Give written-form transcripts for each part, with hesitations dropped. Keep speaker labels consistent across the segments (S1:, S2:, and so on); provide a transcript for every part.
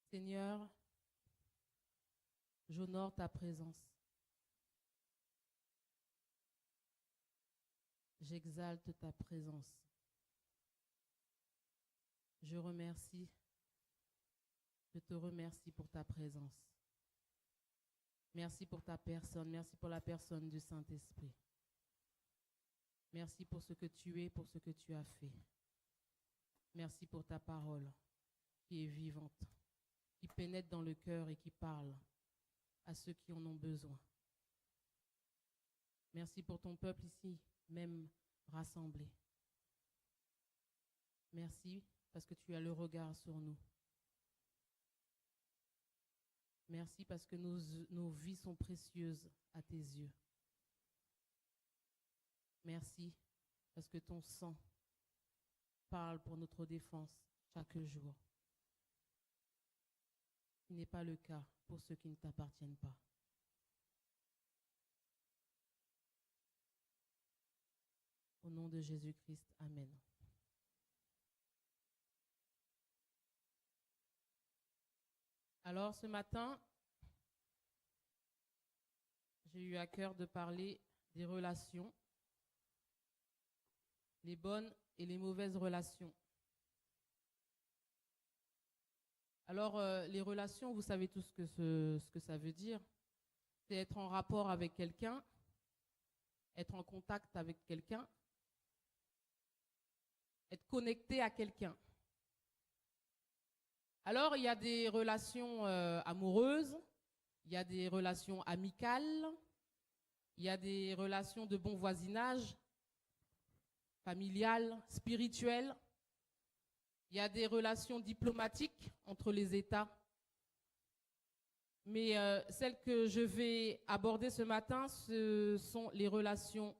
S1: Seigneur, j'honore ta présence. J'exalte ta présence. Je te remercie pour ta présence. Merci pour ta personne, merci pour la personne du Saint-Esprit. Merci pour ce que tu es, pour ce que tu as fait. Merci pour ta parole qui est vivante, qui pénètre dans le cœur et qui parle à ceux qui en ont besoin. Merci pour ton peuple ici, même rassemblé. Merci parce que tu as le regard sur nous. Merci parce que nos vies sont précieuses à tes yeux. Merci parce que ton sang parle pour notre défense chaque jour. Ce n'est pas le cas pour ceux qui ne t'appartiennent pas. Au nom de Jésus-Christ, Amen. Alors ce matin, j'ai eu à cœur de parler des relations, les bonnes et les mauvaises relations. Alors les relations, vous savez tous ce que ça veut dire. C'est être en rapport avec quelqu'un, être en contact avec quelqu'un, être connecté à quelqu'un. Alors, il y a des relations amoureuses, il y a des relations amicales, il y a des relations de bon voisinage, familiales, spirituelles. Il y a des relations diplomatiques entre les États. Mais celles que je vais aborder ce matin, ce sont les relations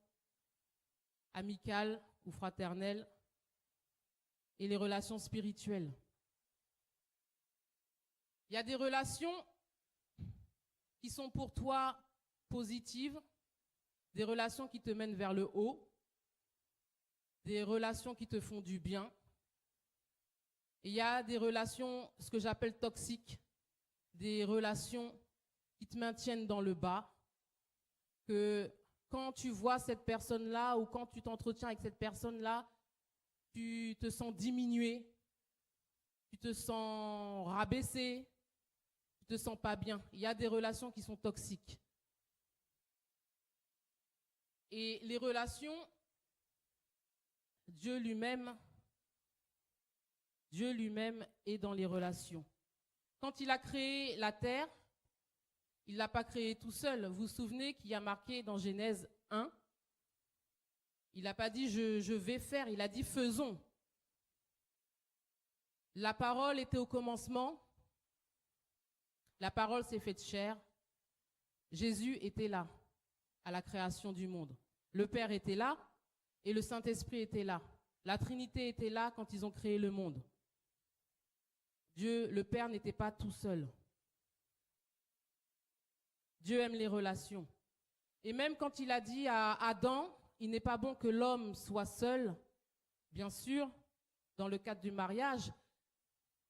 S1: amicales ou fraternelles et les relations spirituelles. Il y a des relations qui sont pour toi positives, des relations qui te mènent vers le haut, des relations qui te font du bien. Et il y a des relations, ce que j'appelle toxiques, des relations qui te maintiennent dans le bas, que quand tu vois cette personne-là ou quand tu t'entretiens avec cette personne-là, tu te sens diminué, tu te sens rabaissé, tu te sens pas bien. Il y a des relations qui sont toxiques. Et les relations, Dieu lui-même est dans les relations. Quand il a créé la terre, il ne l'a pas créée tout seul. Vous vous souvenez qu'il y a marqué dans Genèse 1, il n'a pas dit je vais faire, il a dit faisons. La parole était au commencement, la parole s'est faite chair, Jésus était là à la création du monde. Le Père était là et le Saint-Esprit était là. La Trinité était là quand ils ont créé le monde. Dieu, le Père, n'était pas tout seul. Dieu aime les relations. Et même quand il a dit à Adam, il n'est pas bon que l'homme soit seul, bien sûr, dans le cadre du mariage,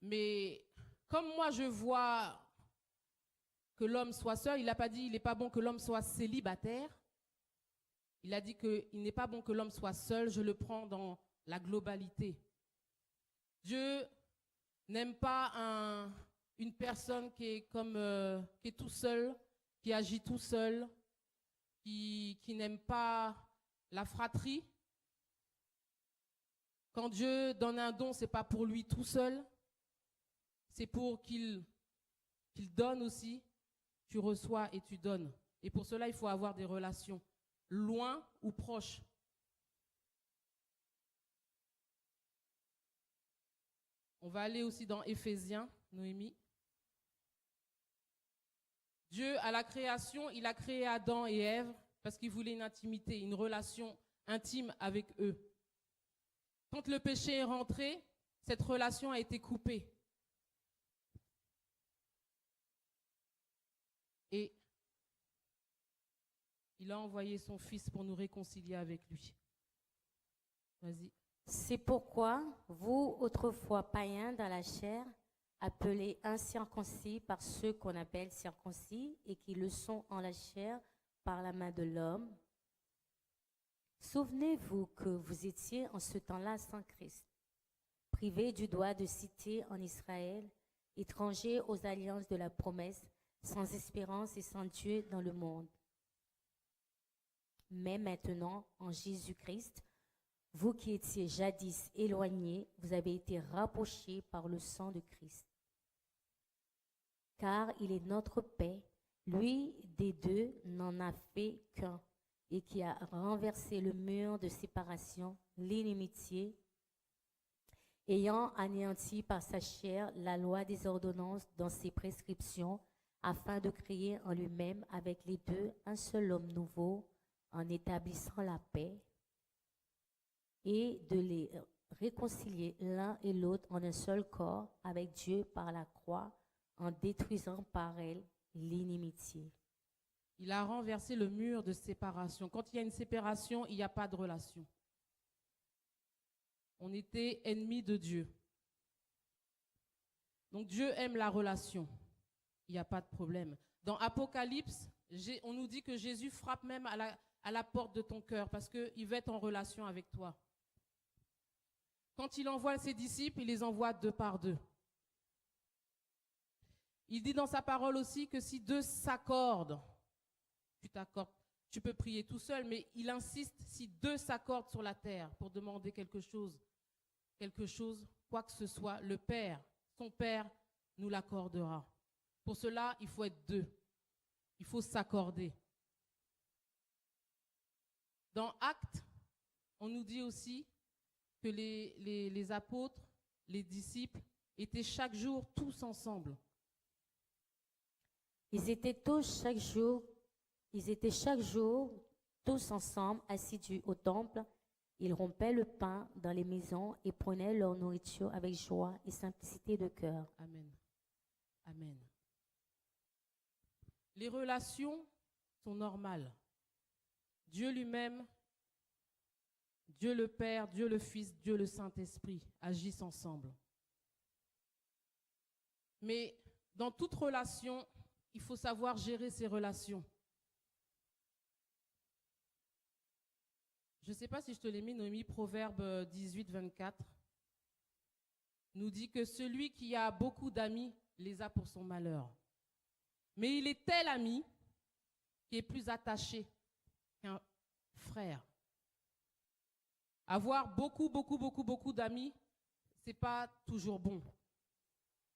S1: mais comme moi je vois que l'homme soit seul, il n'a pas dit il n'est pas bon que l'homme soit célibataire. Il a dit qu'il n'est pas bon que l'homme soit seul, je le prends dans la globalité. Dieu n'aime pas une personne qui est tout seul, qui agit tout seul, qui n'aime pas la fratrie. Quand Dieu donne un don, ce n'est pas pour lui tout seul, c'est pour qu'il donne aussi. Tu reçois et tu donnes. Et pour cela, il faut avoir des relations, loin ou proches. On va aller aussi dans Éphésiens, Noémie. Dieu, à la création, il a créé Adam et Ève parce qu'il voulait une intimité, une relation intime avec eux. Quand le péché est rentré, cette relation a été coupée. Et il a envoyé son Fils pour nous réconcilier avec lui. Vas-y.
S2: C'est pourquoi, vous, autrefois païens dans la chair, appelés incirconcis par ceux qu'on appelle circoncis et qui le sont en la chair par la main de l'homme. Souvenez-vous que vous étiez en ce temps-là sans Christ, privés du droit de cité en Israël, étrangers aux alliances de la promesse, sans espérance et sans Dieu dans le monde. Mais maintenant, en Jésus-Christ, vous qui étiez jadis éloignés, vous avez été rapprochés par le sang de Christ. Car il est notre paix, lui des deux n'en a fait qu'un, et qui a renversé le mur de séparation, l'inimitié, ayant anéanti par sa chair la loi des ordonnances dans ses prescriptions, afin de créer en lui-même avec les deux un seul homme nouveau, en établissant la paix, et de les réconcilier l'un et l'autre en un seul corps avec Dieu par la croix, en détruisant par elle l'inimitié.
S1: Il a renversé le mur de séparation. Quand il y a une séparation, il n'y a pas de relation. On était ennemis de Dieu. Donc Dieu aime la relation. Il n'y a pas de problème. Dans Apocalypse, on nous dit que Jésus frappe même à la porte de ton cœur parce qu'il veut être en relation avec toi. Quand il envoie ses disciples, il les envoie deux par deux. Il dit dans sa parole aussi que si deux s'accordent, tu peux prier tout seul, mais il insiste, si deux s'accordent sur la terre pour demander quelque chose, quoi que ce soit, le Père, son Père, nous l'accordera. Pour cela, il faut être deux. Il faut s'accorder. Dans Actes, on nous dit aussi que les apôtres, les disciples, étaient chaque jour tous ensemble.
S2: Ils étaient chaque jour tous ensemble, assidus au temple. Ils rompaient le pain dans les maisons et prenaient leur nourriture avec joie et simplicité de cœur.
S1: Amen. Amen. Les relations sont normales. Dieu lui-même, Dieu le Père, Dieu le Fils, Dieu le Saint-Esprit agissent ensemble. Mais dans toute relation, il faut savoir gérer ses relations. Je ne sais pas si je te l'ai mis, Noémie, Proverbe 18, 24, nous dit que celui qui a beaucoup d'amis les a pour son malheur. Mais il est tel ami qui est plus attaché qu'un frère. Avoir beaucoup d'amis, ce n'est pas toujours bon.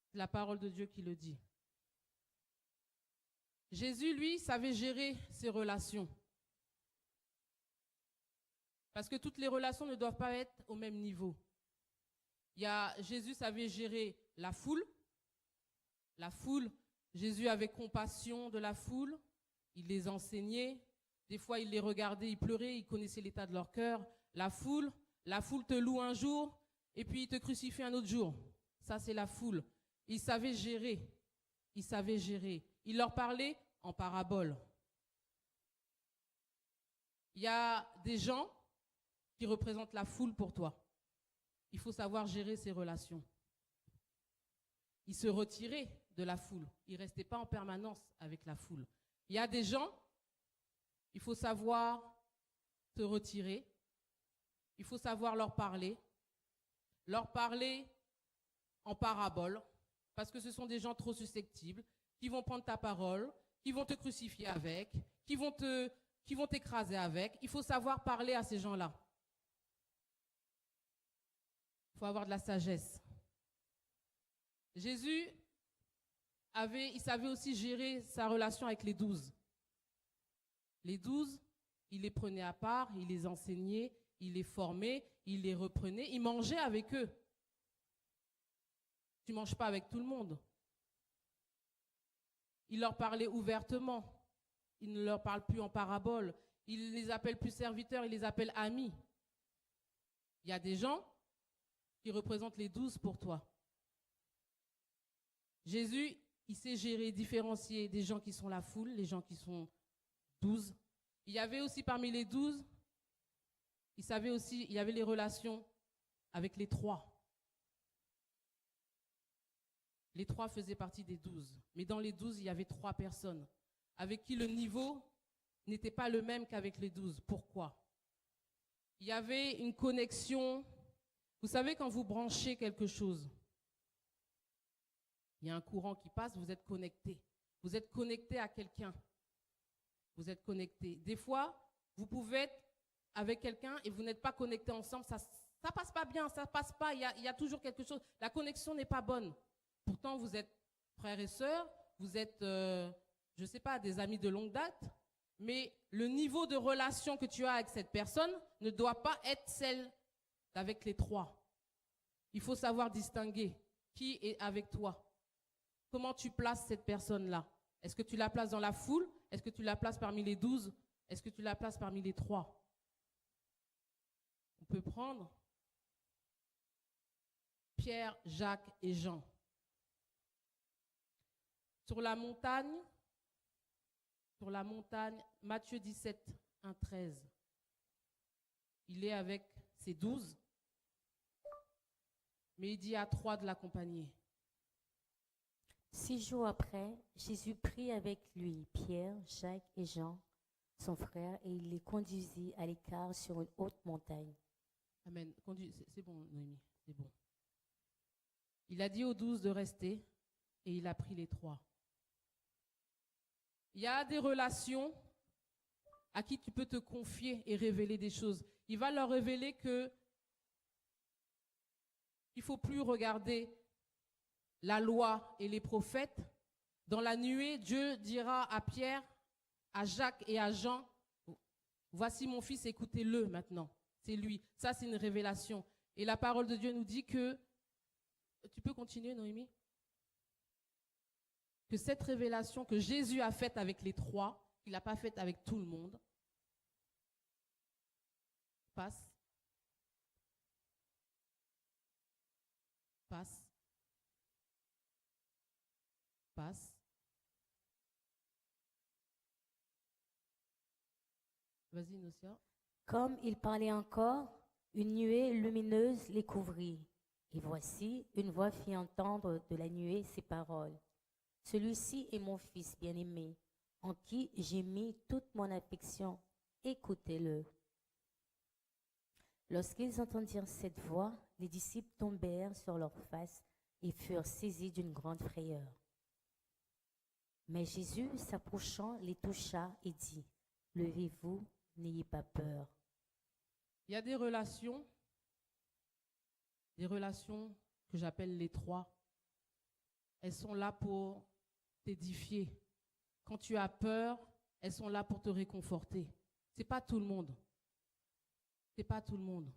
S1: C'est la parole de Dieu qui le dit. Jésus, lui, savait gérer ses relations. Parce que toutes les relations ne doivent pas être au même niveau. Jésus savait gérer la foule. La foule, Jésus avait compassion de la foule. Il les enseignait. Des fois, il les regardait, il pleurait, il connaissait l'état de leur cœur. La foule te loue un jour et puis il te crucifie un autre jour. Ça, c'est la foule. Il savait gérer. Il leur parlait en parabole. Il y a des gens qui représentent la foule pour toi. Il faut savoir gérer ses relations. Il se retirait de la foule. Il ne restait pas en permanence avec la foule. Il y a des gens, il faut savoir se retirer. Il faut savoir leur parler en parabole, parce que ce sont des gens trop susceptibles, qui vont prendre ta parole, qui vont te crucifier avec, qui vont t'écraser avec. Il faut savoir parler à ces gens-là. Il faut avoir de la sagesse. Jésus il savait aussi gérer sa relation avec les 12. Les 12, il les prenait à part, il les enseignait, il les formait, il les reprenait, il mangeait avec eux. Tu ne manges pas avec tout le monde. Il leur parlait ouvertement. Il ne leur parle plus en parabole. Il les appelle plus serviteurs, il les appelle amis. Il y a des gens qui représentent les 12 pour toi. Jésus, il sait gérer, différencier des gens qui sont la foule, les gens qui sont 12. Il y avait aussi parmi les 12, il y avait les relations avec les 3. Les 3 faisaient partie des 12. Mais dans les 12, il y avait 3 personnes avec qui le niveau n'était pas le même qu'avec les 12. Pourquoi? Il y avait une connexion. Vous savez, quand vous branchez quelque chose, il y a un courant qui passe, vous êtes connecté. Vous êtes connecté à quelqu'un. Vous êtes connecté. Des fois, vous pouvez être avec quelqu'un et vous n'êtes pas connectés ensemble. Ça passe pas bien, ça passe pas. Il y a toujours quelque chose. La connexion n'est pas bonne. Pourtant, vous êtes frères et sœurs, vous êtes, je ne sais pas, des amis de longue date, mais le niveau de relation que tu as avec cette personne ne doit pas être celle d'avec les 3. Il faut savoir distinguer qui est avec toi. Comment tu places cette personne-là? Est-ce que tu la places dans la foule? Est-ce que tu la places parmi les 12? Est-ce que tu la places parmi les 3? On peut prendre Pierre, Jacques et Jean. Sur la montagne, Matthieu 17, 1, 13. Il est avec ses 12, mais il dit à 3 de l'accompagner.
S2: 6 jours après, Jésus prit avec lui Pierre, Jacques et Jean, son frère, et il les conduisit à l'écart sur une haute montagne.
S1: Amen. C'est bon, Noémie, c'est bon. Il a dit aux 12 de rester et il a pris les 3. Il y a des relations à qui tu peux te confier et révéler des choses. Il va leur révéler que il ne faut plus regarder la loi et les prophètes. Dans la nuée, Dieu dira à Pierre, à Jacques et à Jean, voici mon fils, écoutez-le maintenant. C'est lui. Ça, c'est une révélation. Et la parole de Dieu nous dit que, tu peux continuer, Noémie? Que cette révélation que Jésus a faite avec les 3, il n'a pas faite avec tout le monde. Passe. Vas-y, Nocia.
S2: Comme il parlait encore, une nuée lumineuse les couvrit. Et voici, une voix fit entendre de la nuée ces paroles. Celui-ci est mon fils bien-aimé, en qui j'ai mis toute mon affection. Écoutez-le. Lorsqu'ils entendirent cette voix, les disciples tombèrent sur leurs faces et furent saisis d'une grande frayeur. Mais Jésus, s'approchant, les toucha et dit, « Levez-vous, n'ayez pas peur. »
S1: Il y a des relations que j'appelle les 3. Elles sont là pour t'édifier. Quand tu as peur, elles sont là pour te réconforter. C'est pas tout le monde. C'est pas tout le monde.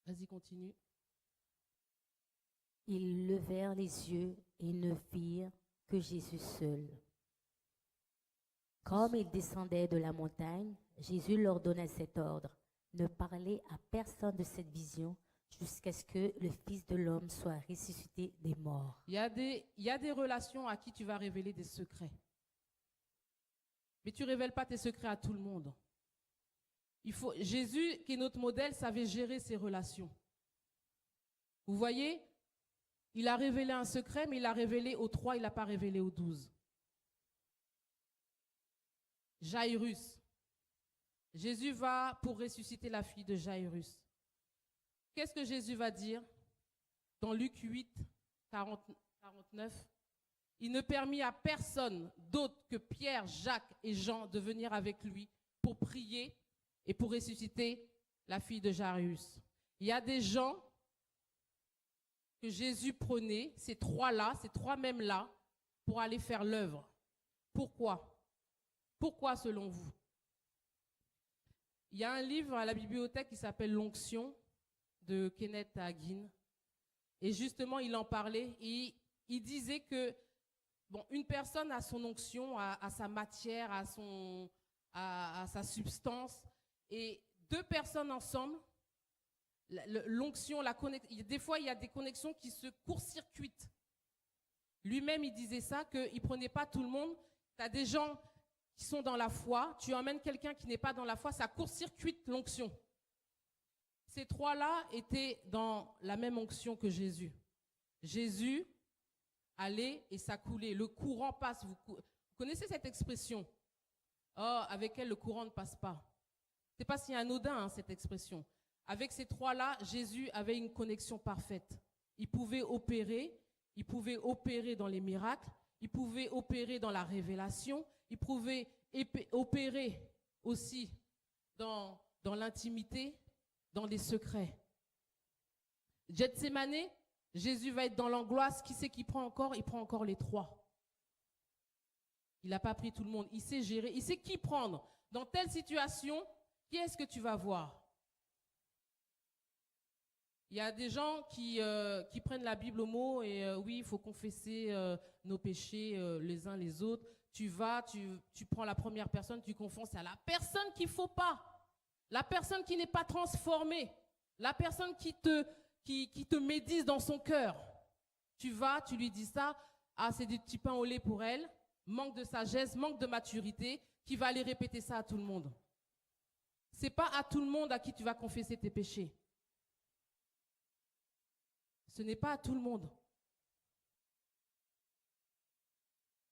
S1: Vas-y, continue.
S2: Ils levèrent les yeux et ne virent que Jésus seul. Comme ils descendaient de la montagne, Jésus leur donna cet ordre, ne parlez à personne de cette vision jusqu'à ce que le Fils de l'homme soit ressuscité des morts.
S1: Il y a des relations à qui tu vas révéler des secrets. Mais tu ne révèles pas tes secrets à tout le monde. Jésus, qui est notre modèle, savait gérer ses relations. Vous voyez, il a révélé un secret, mais il l'a révélé aux 3, il n'a pas révélé aux 12. Jairus. Jésus va pour ressusciter la fille de Jairus. Qu'est-ce que Jésus va dire dans Luc 8, 49? Il ne permit à personne d'autre que Pierre, Jacques et Jean de venir avec lui pour prier et pour ressusciter la fille de Jairus. Il y a des gens que Jésus prenait, ces 3-là, ces 3 mêmes-là, pour aller faire l'œuvre. Pourquoi? Pourquoi selon vous? Il y a un livre à la bibliothèque qui s'appelle L'Onction de Kenneth Hagin. Et justement, il en parlait et il disait que une personne a son onction, a sa matière, a sa substance. Et 2 personnes ensemble, l'onction, la connexion, des fois, il y a des connexions qui se court-circuitent. Lui-même, il disait ça, qu'il ne prenait pas tout le monde. Tu as des gens qui sont dans la foi, tu emmènes quelqu'un qui n'est pas dans la foi, ça court-circuite l'onction. Ces 3-là étaient dans la même onction que Jésus. Jésus allait et ça coulait. Le courant passe. Vous connaissez cette expression? Oh, avec elle, le courant ne passe pas. Ce n'est pas si anodin, hein, cette expression. Avec ces trois-là, Jésus avait une connexion parfaite. Il pouvait opérer dans les miracles, il pouvait opérer dans la révélation, il pouvait opérer aussi dans l'intimité, dans les secrets. Gethsémané, Jésus va être dans l'angoisse. Qui c'est qui prend encore? Il prend encore les trois. Il n'a pas pris tout le monde. Il sait gérer, il sait qui prendre. Dans telle situation, qui est-ce que tu vas voir? Il y a des gens qui prennent la Bible au mot et oui, il faut confesser nos péchés les uns les autres. Tu vas, tu prends la première personne, tu confesses à la personne qu'il ne faut pas. La personne qui n'est pas transformée. La personne qui te médise dans son cœur. Tu vas, tu lui dis ça. Ah, c'est du petit pain au lait pour elle. Manque de sagesse, manque de maturité. Qui va aller répéter ça à tout le monde. Ce n'est pas à tout le monde à qui tu vas confesser tes péchés. Ce n'est pas à tout le monde.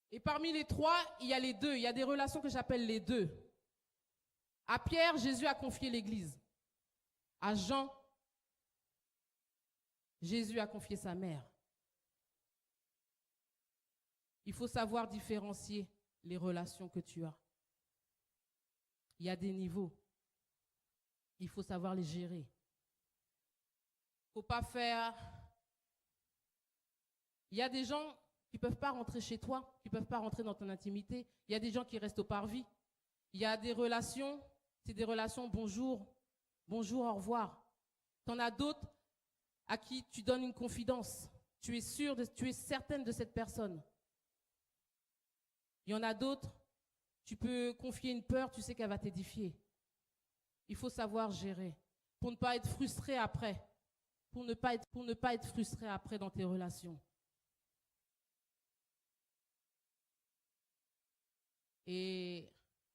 S1: Et parmi les trois, il y a les deux. Il y a des relations que j'appelle les deux. À Pierre, Jésus a confié l'Église. À Jean, Jésus a confié sa mère. Il faut savoir différencier les relations que tu as. Il y a des niveaux. Il faut savoir les gérer. Il ne faut pas faire... Il y a des gens qui ne peuvent pas rentrer chez toi, qui ne peuvent pas rentrer dans ton intimité. Il y a des gens qui restent au parvis. Il y a des relations, c'est des relations bonjour, bonjour, au revoir. Tu en as d'autres à qui tu donnes une confidence. Tu es sûre, tu es certaine de cette personne. Il y en a d'autres, tu peux confier une peur, tu sais qu'elle va t'édifier. Il faut savoir gérer pour ne pas être frustré après, pour ne pas être frustré après dans tes relations. Et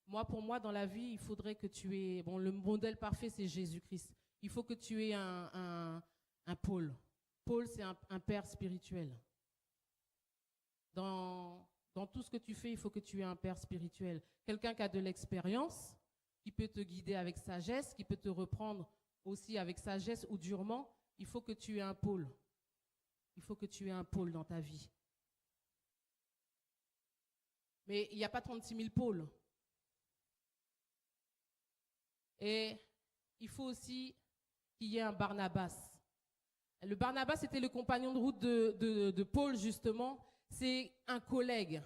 S1: pour moi, dans la vie, il faudrait que tu aies... Bon, le modèle parfait, c'est Jésus-Christ. Il faut que tu aies un pôle. Paul, c'est un père spirituel. Dans tout ce que tu fais, il faut que tu aies un père spirituel. Quelqu'un qui a de l'expérience, qui peut te guider avec sagesse, qui peut te reprendre aussi avec sagesse ou durement. Il faut que tu aies un pôle. Il faut que tu aies un pôle dans ta vie. Mais il n'y a pas 36 000 pôles. Et il faut aussi qu'il y ait un Barnabas. Le Barnabas était le compagnon de route de Paul, justement. C'est un collègue,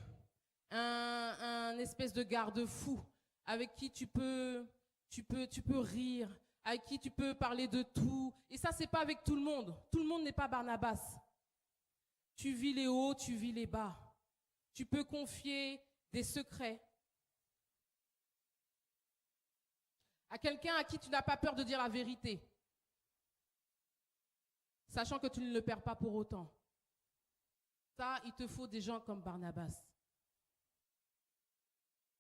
S1: un espèce de garde-fou avec qui tu peux rire, avec qui tu peux parler de tout. Et ça, ce n'est pas avec tout le monde. Tout le monde n'est pas Barnabas. Tu vis les hauts, tu vis les bas. Tu peux confier des secrets à quelqu'un à qui tu n'as pas peur de dire la vérité, sachant que tu ne le perds pas pour autant. Ça, il te faut des gens comme Barnabas.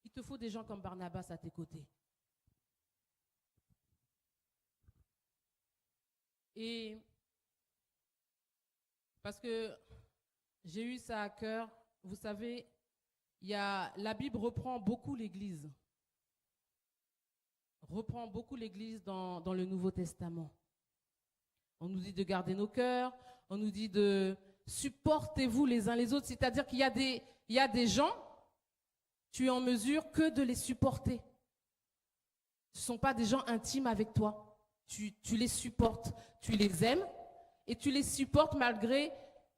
S1: Il te faut des gens comme Barnabas à tes côtés. Et parce que j'ai eu ça à cœur, vous savez, la Bible reprend beaucoup l'Église. Reprend beaucoup l'Église dans le Nouveau Testament. On nous dit de garder nos cœurs, on nous dit de supportez-vous les uns les autres, c'est-à-dire qu'il y a des gens, tu es en mesure que de les supporter. Ce ne sont pas des gens intimes avec toi. Tu les supportes, tu les aimes et tu les supportes malgré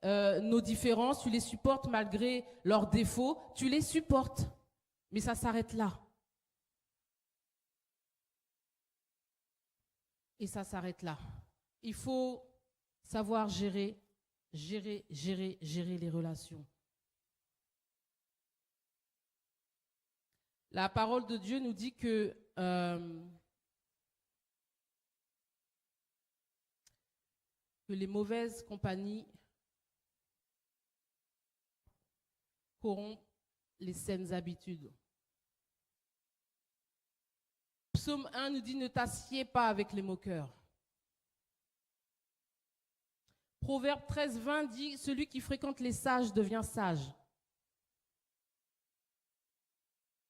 S1: nos différences, tu les supportes malgré leurs défauts, tu les supportes. Mais ça s'arrête là. Et ça s'arrête là. Il faut savoir gérer les relations. La parole de Dieu nous dit que les mauvaises compagnies corrompent les saines habitudes. Psaume 1 nous dit « Ne t'assieds pas avec les moqueurs ». Proverbe 13, 20 dit, celui qui fréquente les sages devient sage.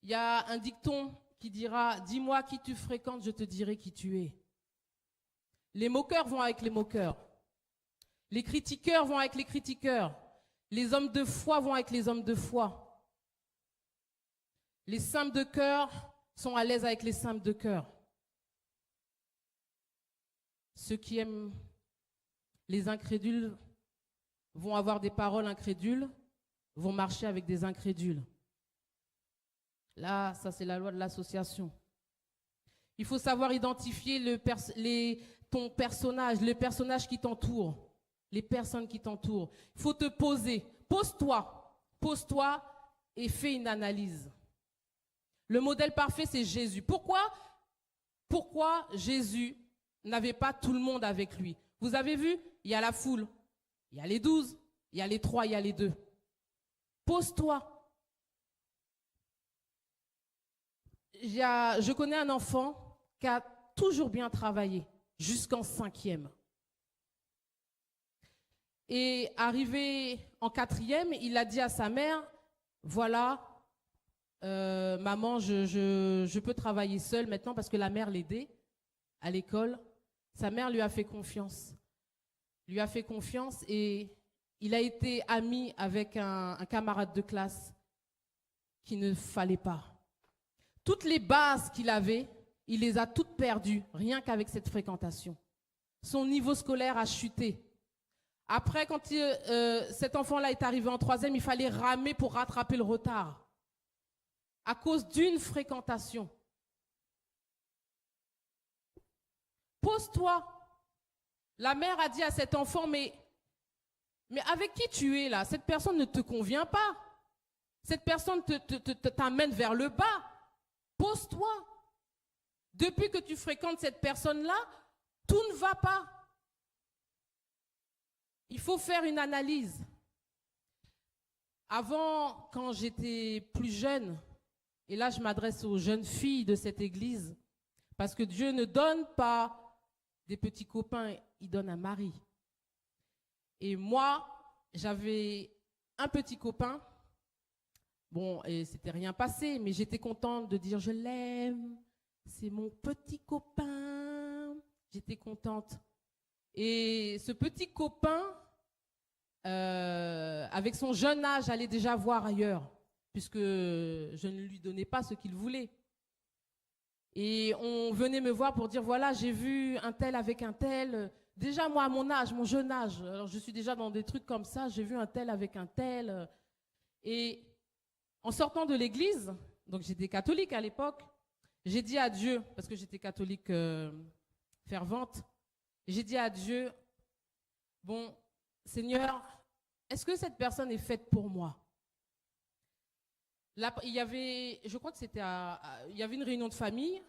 S1: Il y a un dicton qui dira, dis-moi qui tu fréquentes, je te dirai qui tu es. Les moqueurs vont avec les moqueurs. Les critiqueurs vont avec les critiqueurs. Les hommes de foi vont avec les hommes de foi. Les simples de cœur sont à l'aise avec les simples de cœur. Ceux qui aiment les incrédules vont avoir des paroles incrédules, vont marcher avec des incrédules. Là, ça c'est la loi de l'association. Il faut savoir identifier ton personnage, les personnages qui t'entourent, les personnes qui t'entourent. Il faut te poser. Pose-toi et fais une analyse. Le modèle parfait, c'est Jésus. Pourquoi Jésus n'avait pas tout le monde avec lui? Vous avez vu, il y a la foule, il y a les 12, il y a les 3, il y a les 2. Pose-toi. Je connais un enfant qui a toujours bien travaillé, jusqu'en 5e. Et arrivé en 4e, il a dit à sa mère, voilà, maman, je peux travailler seule maintenant parce que la mère l'aidait à l'école. Sa mère lui a fait confiance. Lui a fait confiance et il a été ami avec un camarade de classe qu'il ne fallait pas. Toutes les bases qu'il avait, il les a toutes perdues, rien qu'avec cette fréquentation. Son niveau scolaire a chuté. Après, quand cet enfant-là est arrivé en 3e, il fallait ramer pour rattraper le retard à cause d'une fréquentation. Pose-toi. La mère a dit à cet enfant, mais avec qui tu es là? Cette personne ne te convient pas. Cette personne t'amène vers le bas. Pose-toi. Depuis que tu fréquentes cette personne-là, tout ne va pas. Il faut faire une analyse. Avant, quand j'étais plus jeune, et là je m'adresse aux jeunes filles de cette église, parce que Dieu ne donne pas des petits copains, il donne un mari. Et moi, j'avais un petit copain. Bon, et c'était rien passé, mais j'étais contente de dire je l'aime. C'est mon petit copain. J'étais contente. Et ce petit copain, avec son jeune âge, allait déjà voir ailleurs, puisque je ne lui donnais pas ce qu'il voulait. Et on venait me voir pour dire, voilà, j'ai vu un tel avec un tel. Déjà, moi, à mon âge, mon jeune âge, alors je suis déjà dans des trucs comme ça, j'ai vu un tel avec un tel. Et en sortant de l'église, donc j'étais catholique à l'époque, j'ai dit à Dieu, parce que j'étais catholique fervente, j'ai dit à Dieu, bon, Seigneur, est-ce que cette personne est faite pour moi? Là, il y avait, je crois que c'était il y avait une réunion de famille,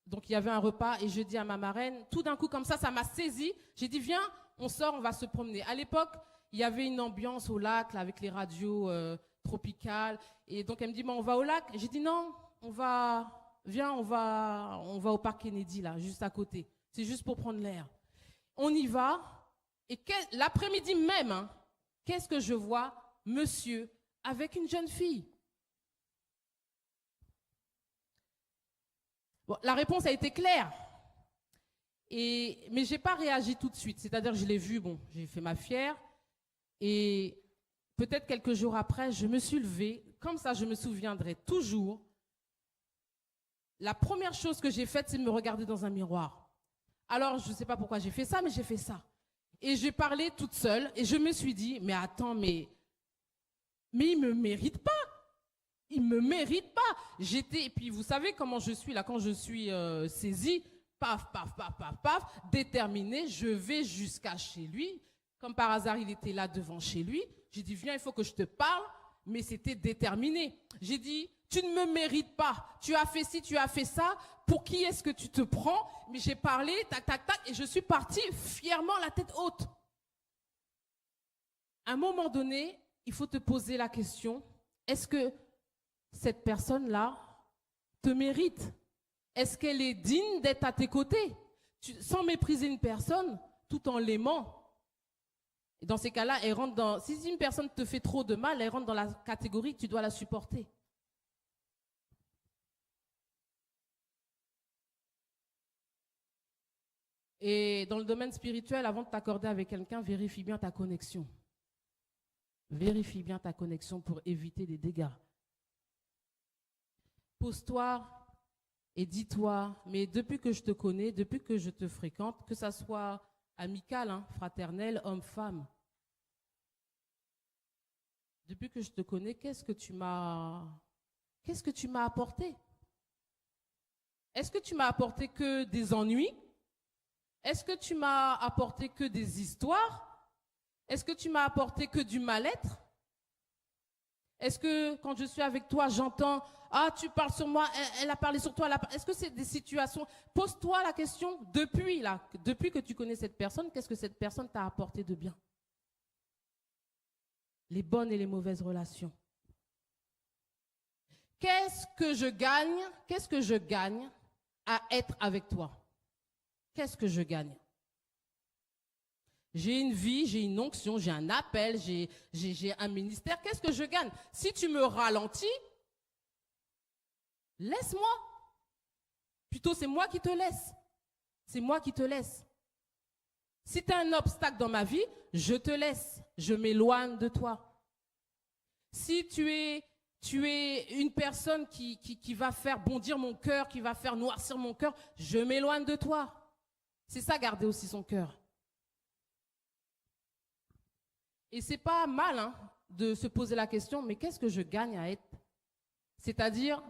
S1: donc il y avait un repas et je dis à ma marraine, tout d'un coup comme ça m'a saisi. J'ai dit viens, on sort, on va se promener. À l'époque, il y avait une ambiance au lac là, avec les radios tropicales et donc elle me dit bon, on va au lac. J'ai dit non, on va au parc Kennedy là, juste à côté. C'est juste pour prendre l'air. On y va et l'après-midi même, hein, qu'est-ce que je vois? Monsieur avec une jeune fille. Bon, la réponse a été claire, mais je n'ai pas réagi tout de suite. C'est-à-dire que je l'ai vu, bon, j'ai fait ma fière, et peut-être quelques jours après, je me suis levée, comme ça je me souviendrai toujours. La première chose que j'ai faite, c'est de me regarder dans un miroir. Alors, je ne sais pas pourquoi j'ai fait ça, mais j'ai fait ça. Et j'ai parlé toute seule, et je me suis dit, mais attends, mais il ne me mérite pas. Il ne me mérite pas. Et puis vous savez comment je suis là, quand je suis saisie, paf, paf, paf, paf, paf, déterminée, je vais jusqu'à chez lui. Comme par hasard, il était là devant chez lui. J'ai dit, viens, il faut que je te parle, mais c'était déterminé. J'ai dit, tu ne me mérites pas. Tu as fait ci, tu as fait ça. Pour qui est-ce que tu te prends? Mais j'ai parlé, tac, tac, tac, et je suis partie fièrement la tête haute. À un moment donné, il faut te poser la question, est-ce que cette personne-là te mérite? Est-ce qu'elle est digne d'être à tes côtés? Sans mépriser une personne, tout en l'aimant. Et dans ces cas-là, si une personne te fait trop de mal, elle rentre dans la catégorie que tu dois la supporter. Et dans le domaine spirituel, avant de t'accorder avec quelqu'un, vérifie bien ta connexion. Vérifie bien ta connexion pour éviter des dégâts. Pose-toi et dis-toi, mais depuis que je te connais, depuis que je te fréquente, que ça soit amical, fraternel, homme-femme, depuis que je te connais, qu'est-ce que tu m'as apporté? Est-ce que tu m'as apporté que des ennuis? Est-ce que tu m'as apporté que des histoires? Est-ce que tu m'as apporté que du mal-être? Est-ce que quand je suis avec toi, j'entends « Ah, tu parles sur moi, elle a parlé sur toi. » Est-ce que c'est des situations? Pose-toi la question depuis que tu connais cette personne, qu'est-ce que cette personne t'a apporté de bien? Les bonnes et les mauvaises relations. Qu'est-ce que je gagne à être avec toi? Qu'est-ce que je gagne? J'ai une vie, j'ai une onction, j'ai un appel, j'ai un ministère. Qu'est-ce que je gagne? Si tu me ralentis, laisse-moi. Plutôt, c'est moi qui te laisse. C'est moi qui te laisse. Si tu as un obstacle dans ma vie, je te laisse. Je m'éloigne de toi. Si tu es une personne qui va faire bondir mon cœur, qui va faire noircir mon cœur, je m'éloigne de toi. C'est ça, garder aussi son cœur. Et c'est pas mal de se poser la question, mais qu'est-ce que je gagne à être? C'est-à-dire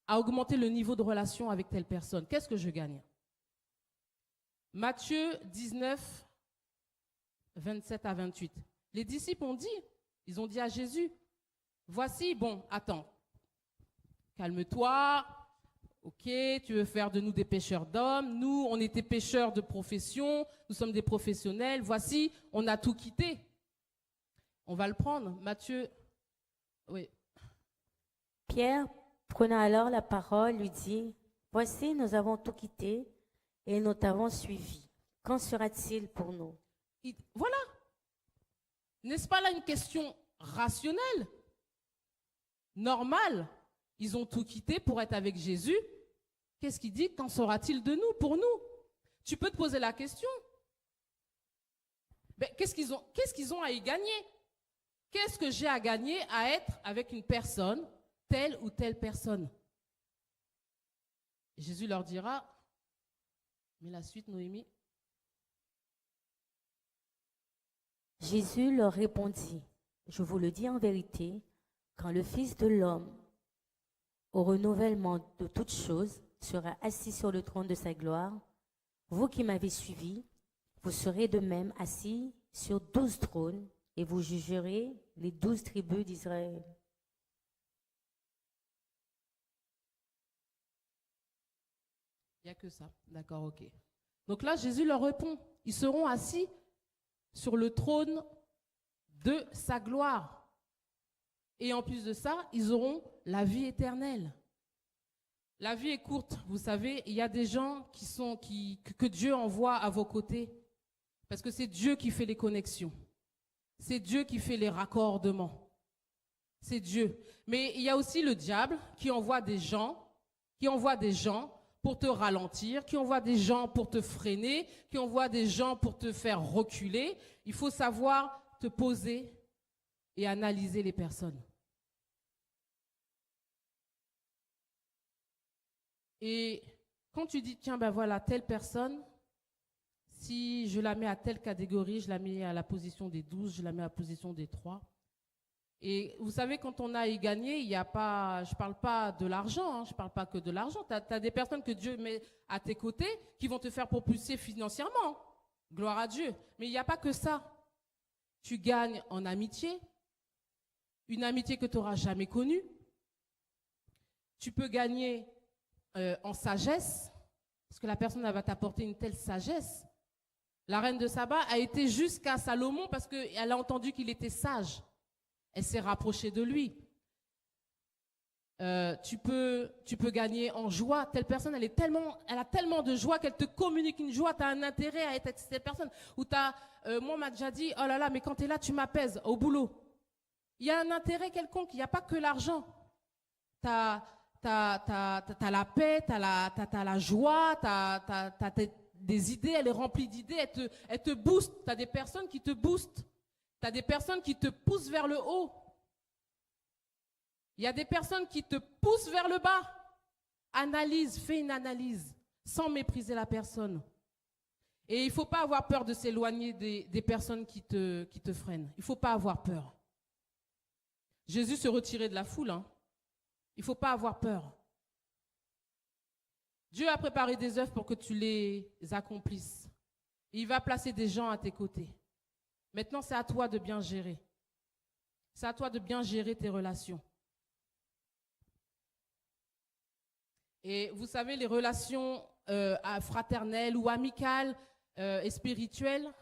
S1: à augmenter le niveau de relation avec telle personne. Qu'est-ce que je gagne? Matthieu 19, 27 à 28. Les disciples ils ont dit à Jésus, voici, bon, attends, calme-toi, ok, tu veux faire de nous des pêcheurs d'hommes, nous, on était pêcheurs de profession, nous sommes des professionnels, voici, on a tout quitté. On va le prendre, Matthieu, oui.
S2: Pierre, prenant alors la parole, lui dit, voici, nous avons tout quitté et nous t'avons suivi. Qu'en sera-t-il pour nous?
S1: Voilà. N'est-ce pas là une question rationnelle, normale? Ils ont tout quitté pour être avec Jésus. Qu'est-ce qu'il dit? Qu'en sera-t-il de nous, pour nous? Tu peux te poser la question. Mais qu'est-ce qu'ils ont à y gagner? Qu'est-ce que j'ai à gagner à être avec une personne, telle ou telle personne? Jésus leur dira, mais la suite, Noémie.
S2: Jésus leur répondit, je vous le dis en vérité, quand le Fils de l'homme, au renouvellement de toutes choses, sera assis sur le trône de sa gloire, vous qui m'avez suivi, vous serez de même assis sur 12 trônes et vous jugerez les 12 tribus d'Israël.
S1: Il n'y a que ça. D'accord, ok. Donc là, Jésus leur répond, ils seront assis sur le trône de sa gloire. Et en plus de ça, ils auront la vie éternelle. La vie est courte, vous savez, il y a des gens que Dieu envoie à vos côtés, parce que c'est Dieu qui fait les connexions. C'est Dieu qui fait les raccordements. C'est Dieu. Mais il y a aussi le diable qui envoie des gens pour te ralentir, qui envoie des gens pour te freiner, qui envoie des gens pour te faire reculer. Il faut savoir te poser et analyser les personnes. Et quand tu dis, tiens, ben voilà, telle personne, si je la mets à telle catégorie, je la mets à la position des 12, je la mets à la position des 3. Et vous savez, quand on a à y gagner, je ne parle pas de l'argent, je ne parle pas que de l'argent. Tu as des personnes que Dieu met à tes côtés qui vont te faire propulser financièrement. Gloire à Dieu. Mais il n'y a pas que ça. Tu gagnes en amitié, une amitié que tu n'auras jamais connue. Tu peux gagner en sagesse, parce que la personne elle va t'apporter une telle sagesse. La reine de Saba a été jusqu'à Salomon parce qu'elle a entendu qu'il était sage. Elle s'est rapprochée de lui. Tu peux gagner en joie. Telle personne, elle a tellement de joie qu'elle te communique une joie. Tu as un intérêt à être avec cette personne. Ou moi, on m'a déjà dit, oh là là, mais quand tu es là, tu m'apaises au boulot. Il y a un intérêt quelconque. Il n'y a pas que l'argent. Tu as la paix, tu as la joie, tu as des idées, elle est remplie d'idées, elle te booste. Tu as des personnes qui te boostent. Tu as des personnes qui te poussent vers le haut. Il y a des personnes qui te poussent vers le bas. Fais une analyse, sans mépriser la personne. Et il ne faut pas avoir peur de s'éloigner des personnes qui te freinent. Il ne faut pas avoir peur. Jésus se retirait de la foule. Hein. Il ne faut pas avoir peur. Dieu a préparé des œuvres pour que tu les accomplisses. Il va placer des gens à tes côtés. Maintenant, c'est à toi de bien gérer. C'est à toi de bien gérer tes relations. Et vous savez, les relations fraternelles ou amicales et spirituelles,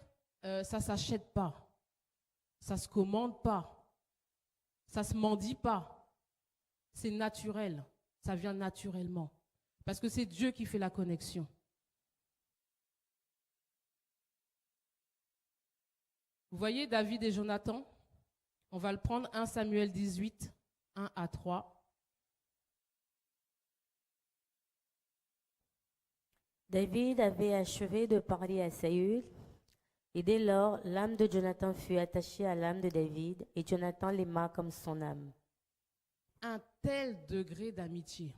S1: ça ne s'achète pas. Ça ne se commande pas. Ça ne se mendie pas. C'est naturel. Ça vient naturellement. Parce que c'est Dieu qui fait la connexion. Vous voyez David et Jonathan? On va le prendre 1 Samuel 18, 1 à 3.
S2: David avait achevé de parler à Saül, et dès lors, l'âme de Jonathan fut attachée à l'âme de David, et Jonathan l'aima comme son âme.
S1: Un tel degré d'amitié.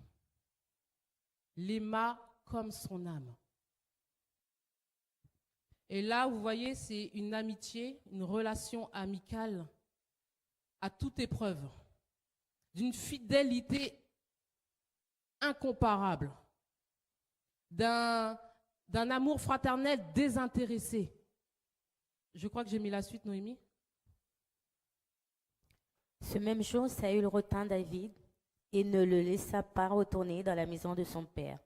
S1: L'aima comme son âme. Et là, vous voyez, c'est une amitié, une relation amicale à toute épreuve, d'une fidélité incomparable, d'un amour fraternel désintéressé. Je crois que j'ai mis la suite, Noémie.
S2: Ce même jour, Saül retint David et ne le laissa pas retourner dans la maison de son père.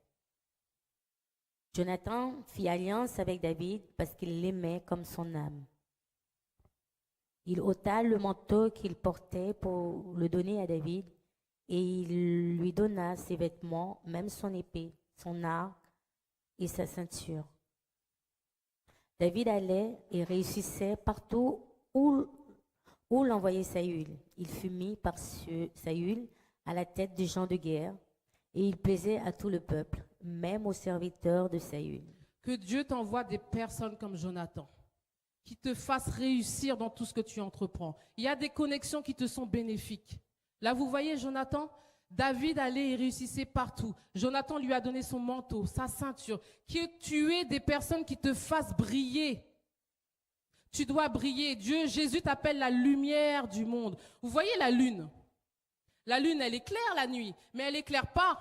S2: Jonathan fit alliance avec David parce qu'il l'aimait comme son âme. Il ôta le manteau qu'il portait pour le donner à David et il lui donna ses vêtements, même son épée, son arc et sa ceinture. David allait et réussissait partout où l'envoyait Saül. Il fut mis par Saül à la tête des gens de guerre et il plaisait à tout le peuple, même aux serviteurs de Saül.
S1: Que Dieu t'envoie des personnes comme Jonathan, qui te fassent réussir dans tout ce que tu entreprends. Il y a des connexions qui te sont bénéfiques. Là, vous voyez Jonathan, David allait et réussissait partout. Jonathan lui a donné son manteau, sa ceinture. Que tu aies des personnes qui te fassent briller. Tu dois briller. Jésus t'appelle la lumière du monde. Vous voyez la lune? La lune, elle éclaire la nuit, mais elle n'éclaire pas.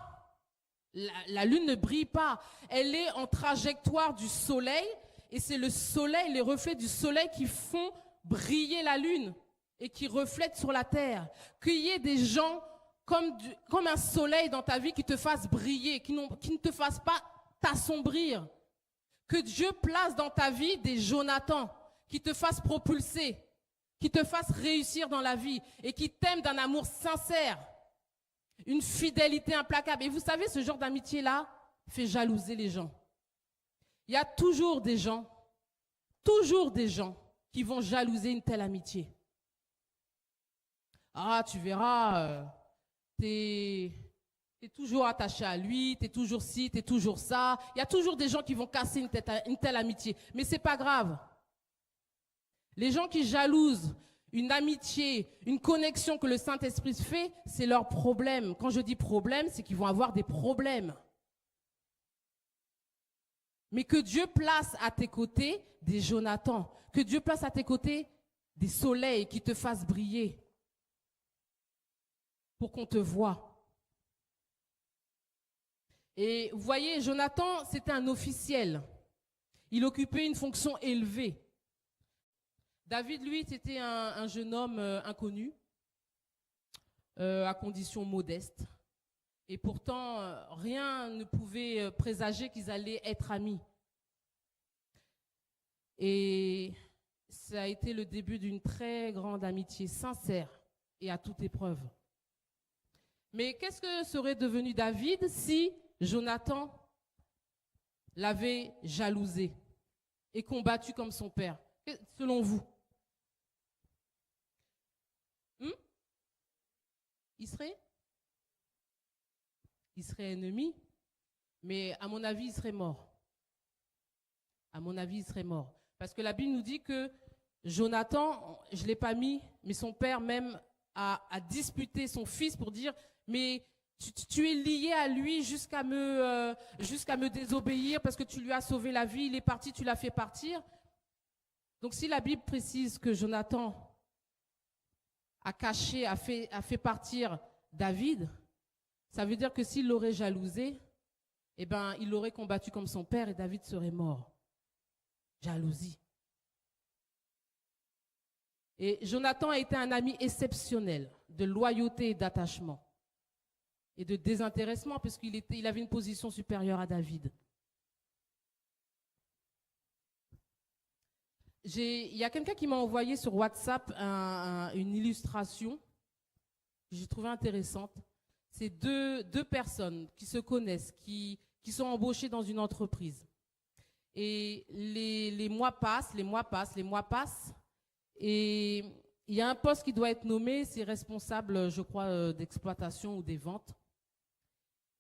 S1: La lune ne brille pas. Elle est en trajectoire du soleil et c'est le soleil, les reflets du soleil qui font briller la lune et qui reflètent sur la terre. Qu'il y ait des gens comme un soleil dans ta vie qui te fassent briller, qui ne te fassent pas t'assombrir. Que Dieu place dans ta vie des Jonathan qui te fassent propulser, qui te fassent réussir dans la vie et qui t'aiment d'un amour sincère, une fidélité implacable. Et vous savez, ce genre d'amitié-là fait jalouser les gens. Il y a toujours des gens qui vont jalouser une telle amitié. Ah, tu verras, t'es toujours attaché à lui, t'es toujours ci, t'es toujours ça. Il y a toujours des gens qui vont casser une telle amitié. Mais c'est pas grave. Les gens qui jalousent une amitié, une connexion que le Saint-Esprit fait, c'est leur problème. Quand je dis problème, c'est qu'ils vont avoir des problèmes. Mais que Dieu place à tes côtés des Jonathan, que Dieu place à tes côtés des soleils qui te fassent briller pour qu'on te voie. Et vous voyez, Jonathan, c'était un officiel. Il occupait une fonction élevée. David, lui, c'était un jeune homme inconnu, à condition modeste. Et pourtant, rien ne pouvait présager qu'ils allaient être amis. Et ça a été le début d'une très grande amitié sincère et à toute épreuve. Mais qu'est-ce que serait devenu David si Jonathan l'avait jalousé et combattu comme son père, selon vous? Il serait ennemi, mais à mon avis, il serait mort. À mon avis, il serait mort. Parce que la Bible nous dit que Jonathan, je ne l'ai pas mis, mais son père même a disputé son fils pour dire, mais tu es lié à lui jusqu'à me désobéir parce que tu lui as sauvé la vie, il est parti, tu l'as fait partir. Donc si la Bible précise que Jonathan a fait partir David, ça veut dire que s'il l'aurait jalousé, eh ben, il l'aurait combattu comme son père et David serait mort. Jalousie. Et Jonathan a été un ami exceptionnel de loyauté et d'attachement et de désintéressement parce qu'il avait une position supérieure à David. Il y a quelqu'un qui m'a envoyé sur WhatsApp une illustration que j'ai trouvée intéressante. C'est deux personnes qui se connaissent, qui sont embauchées dans une entreprise. Et les mois passent, et il y a un poste qui doit être nommé, c'est responsable, je crois, d'exploitation ou des ventes.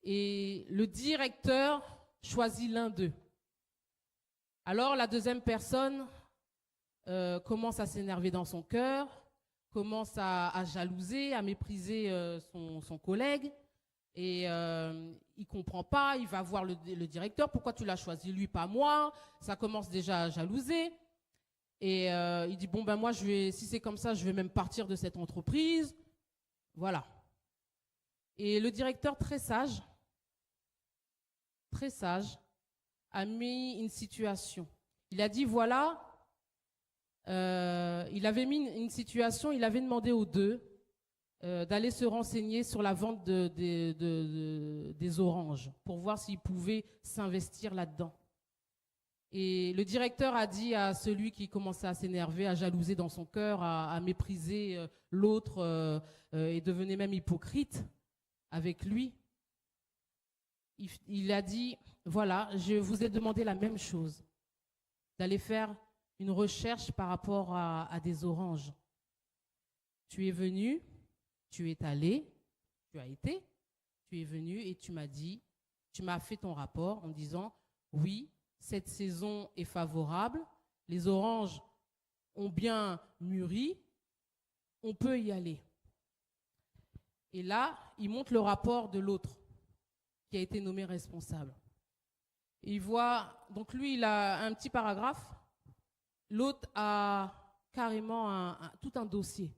S1: Et le directeur choisit l'un d'eux. Alors la deuxième personne commence à s'énerver dans son cœur, commence à jalouser, à mépriser son collègue. Et il ne comprend pas, il va voir le directeur, pourquoi tu l'as choisi lui, pas moi? Ça commence déjà à jalouser. Et il dit, bon ben moi, si c'est comme ça, je vais même partir de cette entreprise. Voilà. Et le directeur, très sage, a mis une situation. Il a dit, voilà, il avait mis une situation, il avait demandé aux deux d'aller se renseigner sur la vente des oranges pour voir s'ils pouvaient s'investir là-dedans. Et le directeur a dit à celui qui commençait à s'énerver, à jalouser dans son cœur, à mépriser l'autre et devenait même hypocrite avec lui, il a dit, voilà, je vous ai demandé la même chose, d'aller faire une recherche par rapport à des oranges. Tu es venu, tu es allé, tu es venu et tu m'as dit, tu m'as fait ton rapport en disant, oui, cette saison est favorable, les oranges ont bien mûri, on peut y aller. Et là, il montre le rapport de l'autre qui a été nommé responsable. Et il voit, donc lui, il a un petit paragraphe, l'autre a carrément tout un dossier.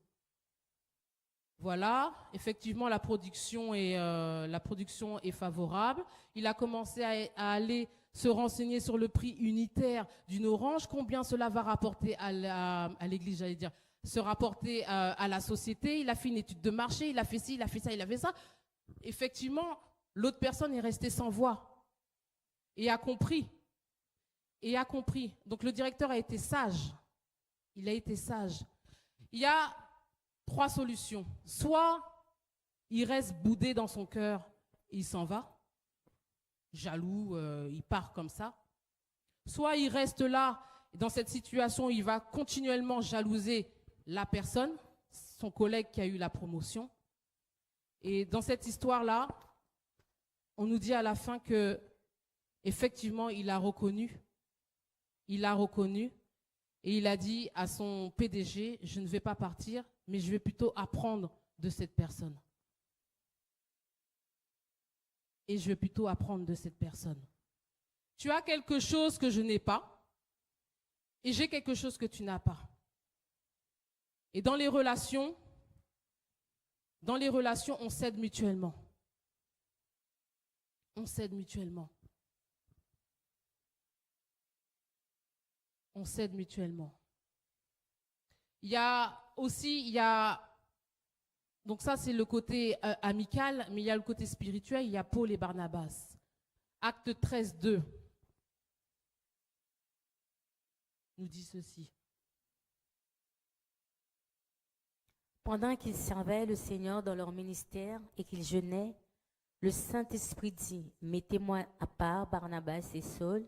S1: Voilà, effectivement, la production est favorable. Il a commencé à aller se renseigner sur le prix unitaire d'une orange, combien cela va rapporter à l'église, j'allais dire, se rapporter à la société. Il a fait une étude de marché, il a fait ci, il a fait ça, il a fait ça. Effectivement, l'autre personne est restée sans voix et a compris. Donc le directeur a été sage. Il a été sage. Il y a 3 solutions. Soit il reste boudé dans son cœur et il s'en va, jaloux, il part comme ça. Soit il reste là, dans cette situation, il va continuellement jalouser la personne, son collègue qui a eu la promotion. Et dans cette histoire-là, on nous dit à la fin que effectivement, il a reconnu et il a dit à son PDG, je ne vais pas partir, mais je vais plutôt apprendre de cette personne. Et je vais plutôt apprendre de cette personne. Tu as quelque chose que je n'ai pas, et j'ai quelque chose que tu n'as pas. Et dans les relations, on s'aide mutuellement. On s'aide mutuellement. On s'aide mutuellement. Il y a aussi, donc ça c'est le côté amical, mais il y a le côté spirituel, il y a Paul et Barnabas. Acte 13, 2 nous dit ceci.
S2: Pendant qu'ils servaient le Seigneur dans leur ministère et qu'ils jeûnaient, le Saint-Esprit dit, mettez-moi à part Barnabas et Saul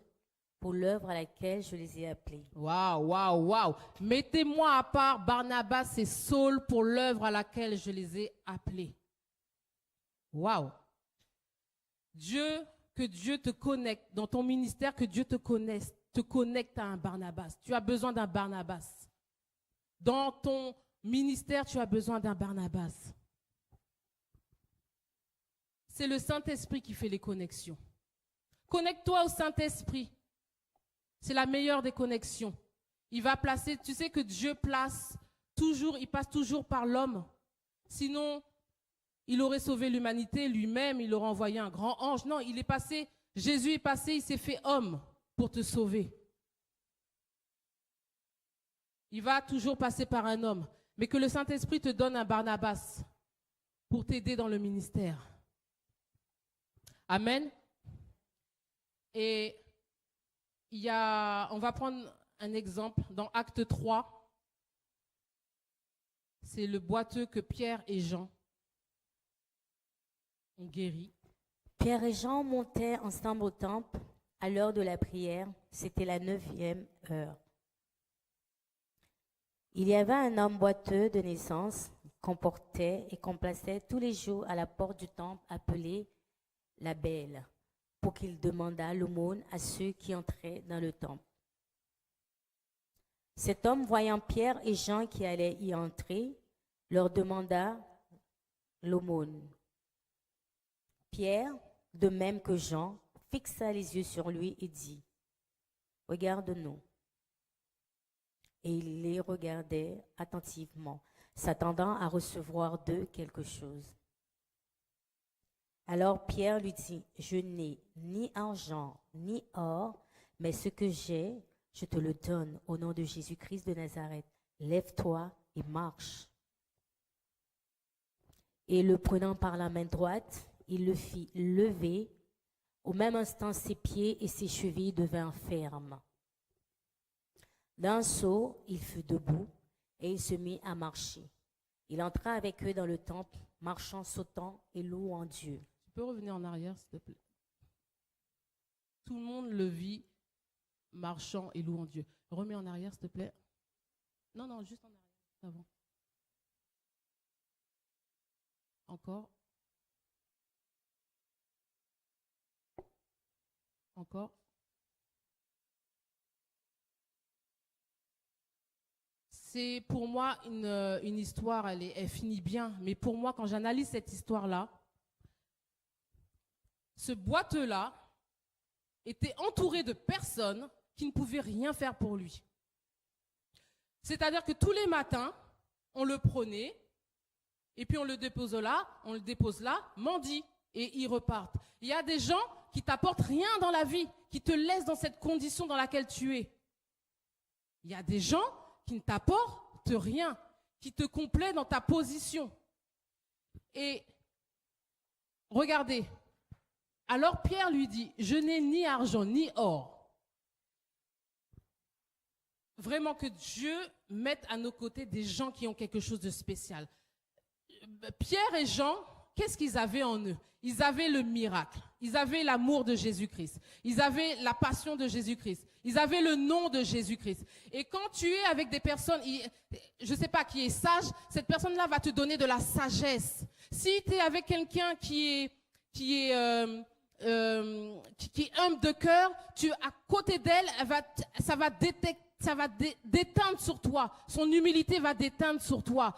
S2: pour l'œuvre à laquelle je les ai appelés.
S1: Waouh, waouh, waouh. Mettez-moi à part Barnabas et Saul pour l'œuvre à laquelle je les ai appelés. Waouh. Que Dieu te connecte dans ton ministère, que Dieu te connecte à un Barnabas. Tu as besoin d'un Barnabas. Dans ton ministère, tu as besoin d'un Barnabas. C'est le Saint-Esprit qui fait les connexions. Connecte-toi au Saint-Esprit. C'est la meilleure des connexions. Il va placer, tu sais que Dieu place toujours, il passe toujours par l'homme. Sinon, il aurait sauvé l'humanité lui-même, il aurait envoyé un grand ange. Non, Jésus est passé, il s'est fait homme pour te sauver. Il va toujours passer par un homme. Mais que le Saint-Esprit te donne un Barnabas pour t'aider dans le ministère. Amen. Et on va prendre un exemple dans Acte 3. C'est le boiteux que Pierre et Jean ont guéri.
S2: Pierre et Jean montaient ensemble au temple à l'heure de la prière. C'était la 9e heure. Il y avait un homme boiteux de naissance qu'on portait et qu'on plaçait tous les jours à la porte du temple appelé la Belle, pour qu'il demandât l'aumône à ceux qui entraient dans le temple. Cet homme, voyant Pierre et Jean qui allaient y entrer, leur demanda l'aumône. Pierre, de même que Jean, fixa les yeux sur lui et dit, « Regarde-nous. » Et il les regardait attentivement, s'attendant à recevoir d'eux quelque chose. Alors Pierre lui dit, « Je n'ai ni argent, ni or, mais ce que j'ai, je te le donne au nom de Jésus-Christ de Nazareth. Lève-toi et marche. » Et le prenant par la main droite, il le fit lever. Au même instant, ses pieds et ses chevilles devinrent fermes. D'un saut, il fut debout et il se mit à marcher. Il entra avec eux dans le temple, marchant, sautant et louant Dieu.
S1: Tu peux revenir en arrière, s'il te plaît? Tout le monde le vit marchant et louant Dieu. Remets en arrière, s'il te plaît. Non, juste en arrière, avant. Encore. Encore. C'est pour moi une histoire, elle finit bien. Mais pour moi, quand j'analyse cette histoire-là, ce boiteux-là était entouré de personnes qui ne pouvaient rien faire pour lui. C'est-à-dire que tous les matins, on le prenait, et puis on le dépose là, mendie, et ils repartent. Il y a des gens qui t'apportent rien dans la vie, qui te laissent dans cette condition dans laquelle tu es. Il y a des gens qui ne t'apportent rien, qui te complètent dans ta position. Et regardez, alors Pierre lui dit, je n'ai ni argent ni or. Vraiment que Dieu mette à nos côtés des gens qui ont quelque chose de spécial. Pierre et Jean, qu'est-ce qu'ils avaient en eux? Ils avaient le miracle, ils avaient l'amour de Jésus-Christ, ils avaient la passion de Jésus-Christ, ils avaient le nom de Jésus-Christ. Et quand tu es avec des personnes, je ne sais pas qui est sage, cette personne-là va te donner de la sagesse. Si tu es avec quelqu'un qui est humble de cœur, à côté d'elle, ça va déteindre sur toi, son humilité va déteindre sur toi.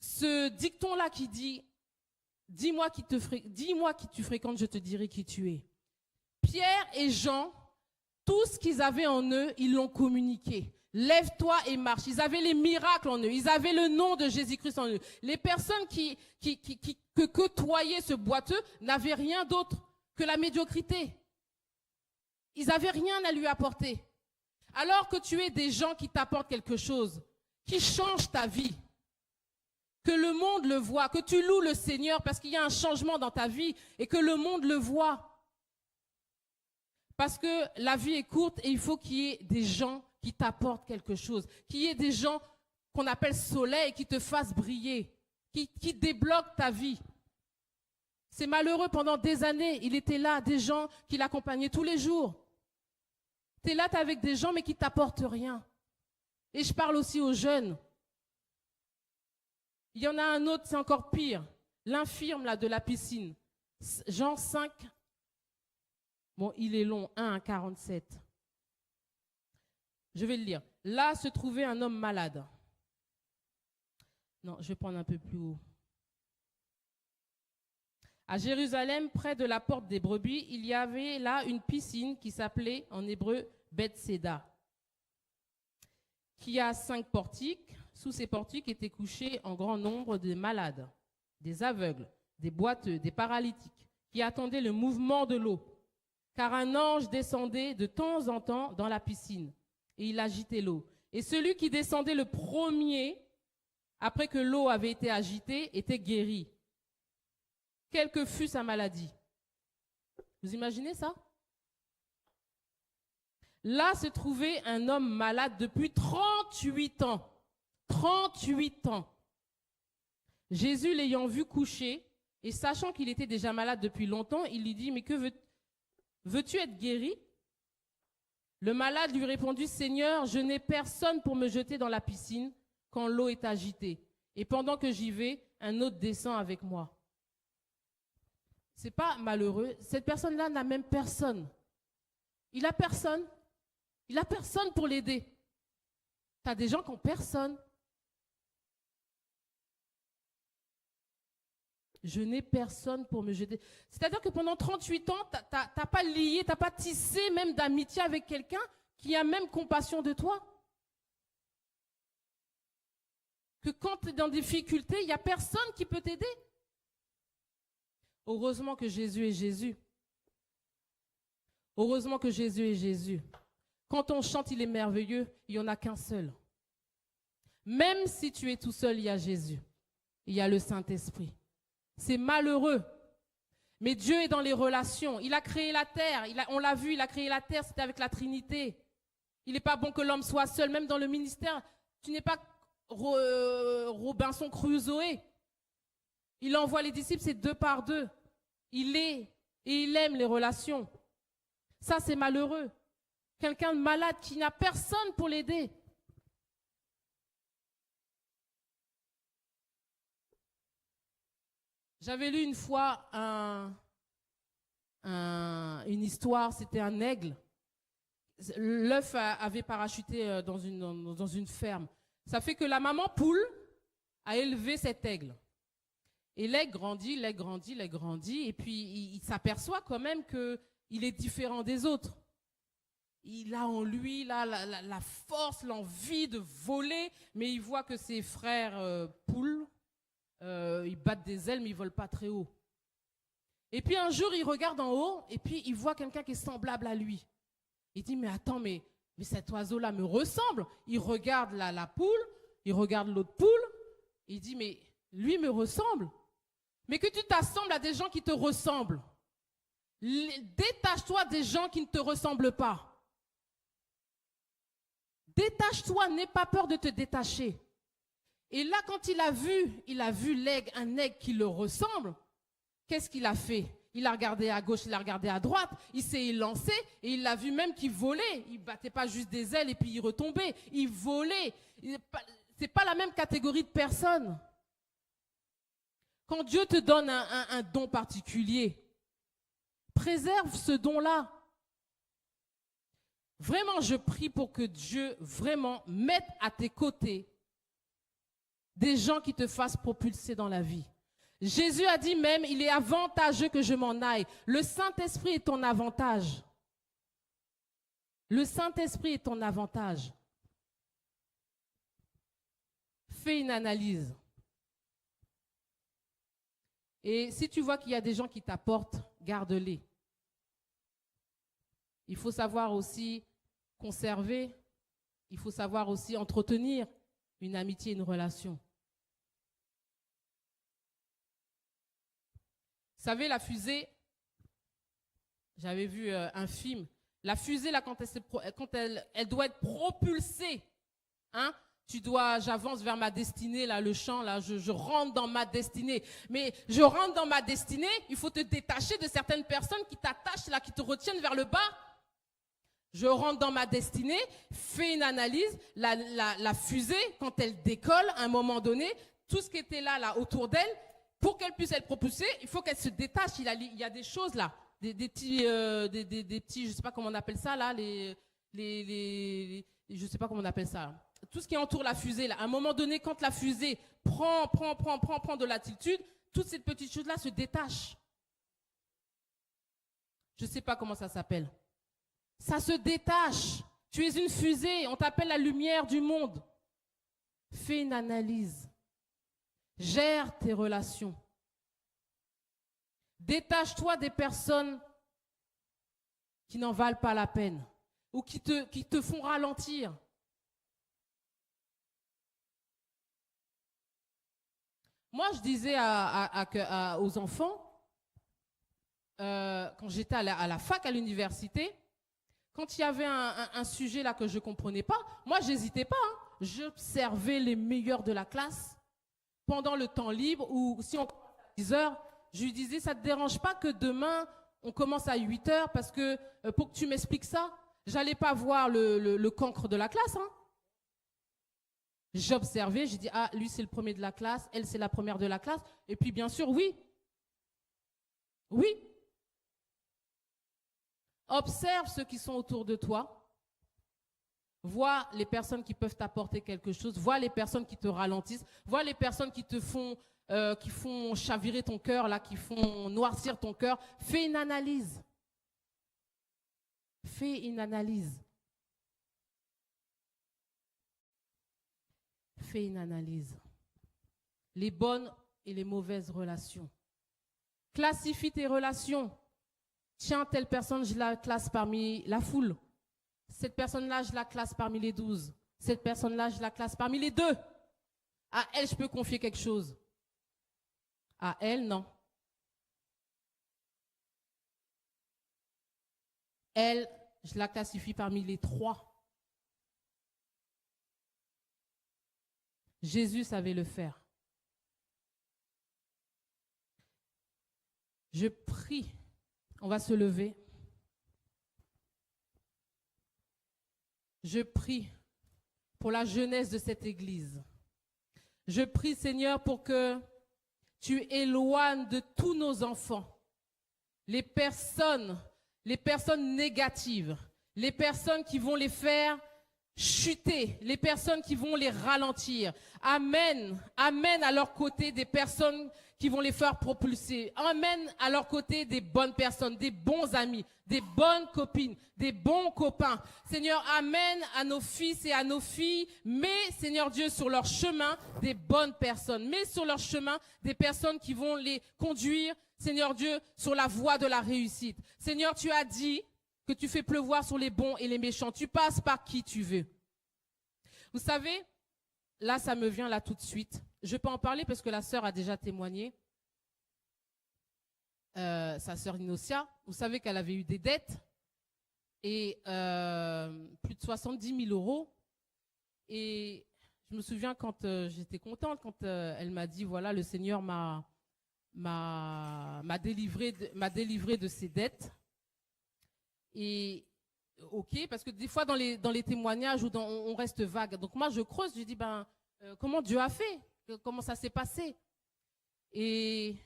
S1: Ce dicton-là qui dit, dis-moi qui tu fréquentes, je te dirai qui tu es. Pierre et Jean, tout ce qu'ils avaient en eux, ils l'ont communiqué. Lève-toi et marche. Ils avaient les miracles en eux. Ils avaient le nom de Jésus-Christ en eux. Les personnes que côtoyaient ce boiteux n'avaient rien d'autre que la médiocrité. Ils n'avaient rien à lui apporter. Alors que tu es des gens qui t'apportent quelque chose, qui changent ta vie, que le monde le voit, que tu loues le Seigneur parce qu'il y a un changement dans ta vie et que le monde le voit. Parce que la vie est courte et il faut qu'il y ait des gens qui t'apportent quelque chose, qu'il y ait des gens qu'on appelle soleil, qui te fasse briller, qui débloque ta vie. C'est malheureux, pendant des années, il était là, des gens qui l'accompagnaient tous les jours. Tu es là, tu es avec des gens, mais qui ne t'apportent rien. Et je parle aussi aux jeunes. Il y en a un autre, c'est encore pire. L'infirme là, de la piscine. Jean 5. Bon, il est long, 1 à 47. Je vais le lire. Là se trouvait un homme malade. Non, je vais prendre un peu plus haut. À Jérusalem, près de la porte des brebis, il y avait là une piscine qui s'appelait en hébreu Bethséda, qui a 5 portiques. Sous ces portiques étaient couchés en grand nombre de malades, des aveugles, des boiteux, des paralytiques, qui attendaient le mouvement de l'eau. Car un ange descendait de temps en temps dans la piscine, et il agitait l'eau. Et celui qui descendait le premier, après que l'eau avait été agitée, était guéri, quelle que fût sa maladie. Vous imaginez ça? Là se trouvait un homme malade depuis 38 ans. 38 ans. Jésus, l'ayant vu coucher, et sachant qu'il était déjà malade depuis longtemps, il lui dit, mais que veux-tu être guéri? Le malade lui répondit, Seigneur, je n'ai personne pour me jeter dans la piscine quand l'eau est agitée. Et pendant que j'y vais, un autre descend avec moi. C'est pas malheureux. Cette personne-là n'a même personne. Il a personne. Il a personne pour l'aider. Tu as des gens qui n'ont personne. Je n'ai personne pour me jeter. C'est-à-dire que pendant 38 ans, tu n'as pas lié, tu n'as pas tissé même d'amitié avec quelqu'un qui a même compassion de toi. Que quand tu es dans des difficultés, il n'y a personne qui peut t'aider. Heureusement que Jésus est Jésus. Heureusement que Jésus est Jésus. Quand on chante, il est merveilleux, il n'y en a qu'un seul. Même si tu es tout seul, il y a Jésus. Il y a le Saint-Esprit. C'est malheureux. Mais Dieu est dans les relations. Il a créé la terre. On l'a vu, il a créé la terre, c'était avec la Trinité. Il n'est pas bon que l'homme soit seul, même dans le ministère. Tu n'es pas Robinson Crusoe. Il envoie les disciples, c'est 2 par 2. Il est et il aime les relations. Ça, c'est malheureux. Quelqu'un de malade qui n'a personne pour l'aider. J'avais lu une fois une histoire, c'était un aigle. L'œuf avait parachuté dans une ferme. Ça fait que la maman poule a élevé cet aigle. Et l'aigle grandit, et puis il s'aperçoit quand même qu'il est différent des autres. Il a en lui la force, l'envie de voler, mais il voit que ses frères poules, ils battent des ailes, mais ils ne volent pas très haut. Et puis un jour, il regarde en haut, et puis il voit quelqu'un qui est semblable à lui. Il dit, mais attends, mais cet oiseau-là me ressemble. Il regarde la poule, il regarde l'autre poule, il dit, mais lui me ressemble. Mais que tu t'assembles à des gens qui te ressemblent. Détache-toi des gens qui ne te ressemblent pas. Détache-toi, n'aie pas peur de te détacher. Et là, quand il a vu l'aigle, un aigle qui le ressemble, qu'est-ce qu'il a fait? Il a regardé à gauche, il a regardé à droite, il s'est élancé et il l'a vu même qu'il volait. Il ne battait pas juste des ailes et puis il retombait. Il volait. Ce n'est pas la même catégorie de personnes. Quand Dieu te donne un don particulier, préserve ce don-là. Vraiment, je prie pour que Dieu vraiment mette à tes côtés des gens qui te fassent propulser dans la vie. Jésus a dit même, il est avantageux que je m'en aille. Le Saint-Esprit est ton avantage. Le Saint-Esprit est ton avantage. Fais une analyse. Et si tu vois qu'il y a des gens qui t'apportent, garde-les. Il faut savoir aussi conserver, il faut savoir aussi entretenir une amitié, une relation. Vous savez, la fusée, j'avais vu un film, la fusée, là, quand elle doit être propulsée, hein, j'avance vers ma destinée, là, le chant, là, je rentre dans ma destinée. Mais je rentre dans ma destinée, il faut te détacher de certaines personnes qui t'attachent, là, qui te retiennent vers le bas. Je rentre dans ma destinée, fais une analyse, la fusée, quand elle décolle, à un moment donné, tout ce qui était là autour d'elle, pour qu'elle puisse être propulsée, il faut qu'elle se détache. Il y a des choses là, des petits, je sais pas comment on appelle ça là, je sais pas comment on appelle ça. Tout ce qui entoure la fusée là. À un moment donné, quand la fusée prend de l'altitude, toutes ces petites choses là se détachent. Je sais pas comment ça s'appelle. Ça se détache. Tu es une fusée, on t'appelle la lumière du monde. Fais une analyse. Gère tes relations. Détache-toi des personnes qui n'en valent pas la peine ou qui te font ralentir. Moi, je disais aux enfants, quand j'étais à la fac, à l'université, quand il y avait un sujet là que je ne comprenais pas, moi, je n'hésitais pas. Hein. J'observais les meilleurs de la classe pendant le temps libre ou si on commence à 10 heures, je lui disais, ça ne te dérange pas que demain, on commence à 8 heures parce que pour que tu m'expliques ça, je n'allais pas voir le cancre de la classe. Hein. J'observais, j'ai dit, ah, lui c'est le premier de la classe, elle c'est la première de la classe. Et puis bien sûr, oui. Oui. Observe ceux qui sont autour de toi. Vois les personnes qui peuvent t'apporter quelque chose. Vois les personnes qui te ralentissent. Vois les personnes qui font chavirer ton cœur, là, qui font noircir ton cœur. Fais une analyse. Fais une analyse. Fais une analyse. Les bonnes et les mauvaises relations. Classifie tes relations. Tiens, telle personne, je la classe parmi la foule. Cette personne-là, je la classe parmi les 12. Cette personne-là, je la classe parmi les 2. À elle, je peux confier quelque chose. À elle, non. Elle, je la classifie parmi les 3. Jésus savait le faire. Je prie. On va se lever. Je prie pour la jeunesse de cette église. Je prie, Seigneur, pour que tu éloignes de tous nos enfants les personnes négatives, les personnes qui vont les faire chuter, les personnes qui vont les ralentir. Amène à leur côté des personnes qui vont les faire propulser. Amène à leur côté des bonnes personnes, des bons amis, des bonnes copines, des bons copains. Seigneur, amène à nos fils et à nos filles, mets, Seigneur Dieu, sur leur chemin des bonnes personnes. Mets sur leur chemin des personnes qui vont les conduire, Seigneur Dieu, sur la voie de la réussite. Seigneur, tu as dit que tu fais pleuvoir sur les bons et les méchants. Tu passes par qui tu veux. Vous savez, là, ça me vient là tout de suite. Je peux en parler parce que la sœur a déjà témoigné. Sa sœur Inocia, vous savez qu'elle avait eu des dettes et plus de 70 000 €. Et je me souviens quand j'étais contente, quand elle m'a dit, voilà, le Seigneur m'a délivré de ses dettes. Et ok, parce que des fois dans les témoignages où on reste vague. Donc moi je creuse, je dis comment Dieu a fait, comment ça s'est passé. Et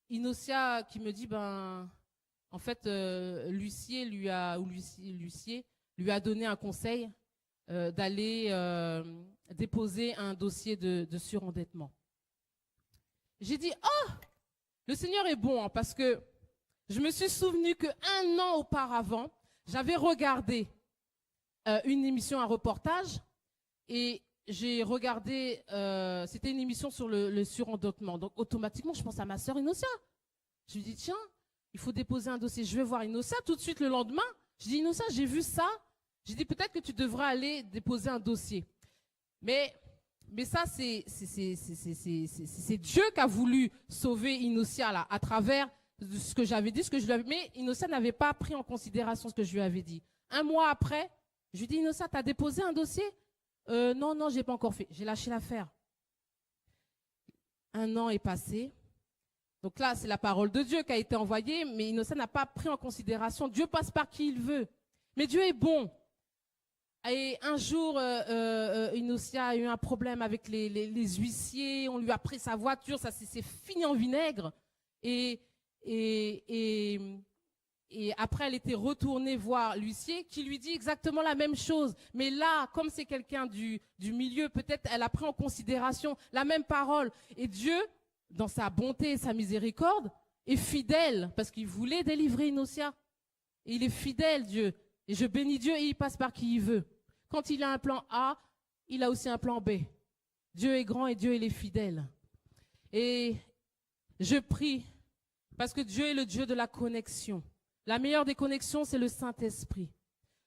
S1: Inocia qui me dit en fait Lucier lui a donné un conseil d'aller déposer un dossier de surendettement. J'ai dit le Seigneur est bon, hein, parce que je me suis souvenu qu'1 an auparavant, j'avais regardé une émission, un reportage, et j'ai regardé, c'était une émission sur le surendettement. Donc automatiquement, je pense à ma sœur Inocia. Je lui dis, tiens, il faut déposer un dossier. Je vais voir Inocia tout de suite le lendemain. Je dis, Inocia, j'ai vu ça. J'ai dit, peut-être que tu devras aller déposer un dossier. Mais ça, c'est Dieu qui a voulu sauver Inocia là, à travers ce que j'avais dit, ce que je lui avais dit. Mais Inocia n'avait pas pris en considération ce que je lui avais dit. 1 mois après, je lui dis, Inocia, tu as déposé un dossier? Non, non, j'ai pas encore fait. J'ai lâché l'affaire. 1 an est passé. Donc là, c'est la parole de Dieu qui a été envoyée, mais Innocent n'a pas pris en considération. Dieu passe par qui il veut. Mais Dieu est bon. Et un jour, Innocent a eu un problème avec les huissiers. On lui a pris sa voiture. Ça s'est fini en vinaigre. Et après, elle était retournée voir l'huissier qui lui dit exactement la même chose. Mais là, comme c'est quelqu'un du milieu, peut-être elle a pris en considération la même parole. Et Dieu, dans sa bonté et sa miséricorde, est fidèle parce qu'il voulait délivrer Innocent. Et il est fidèle, Dieu. Et je bénis Dieu et il passe par qui il veut. Quand il a un plan A, il a aussi un plan B. Dieu est grand et Dieu, il est fidèle. Et je prie parce que Dieu est le Dieu de la connexion. La meilleure des connexions, c'est le Saint-Esprit.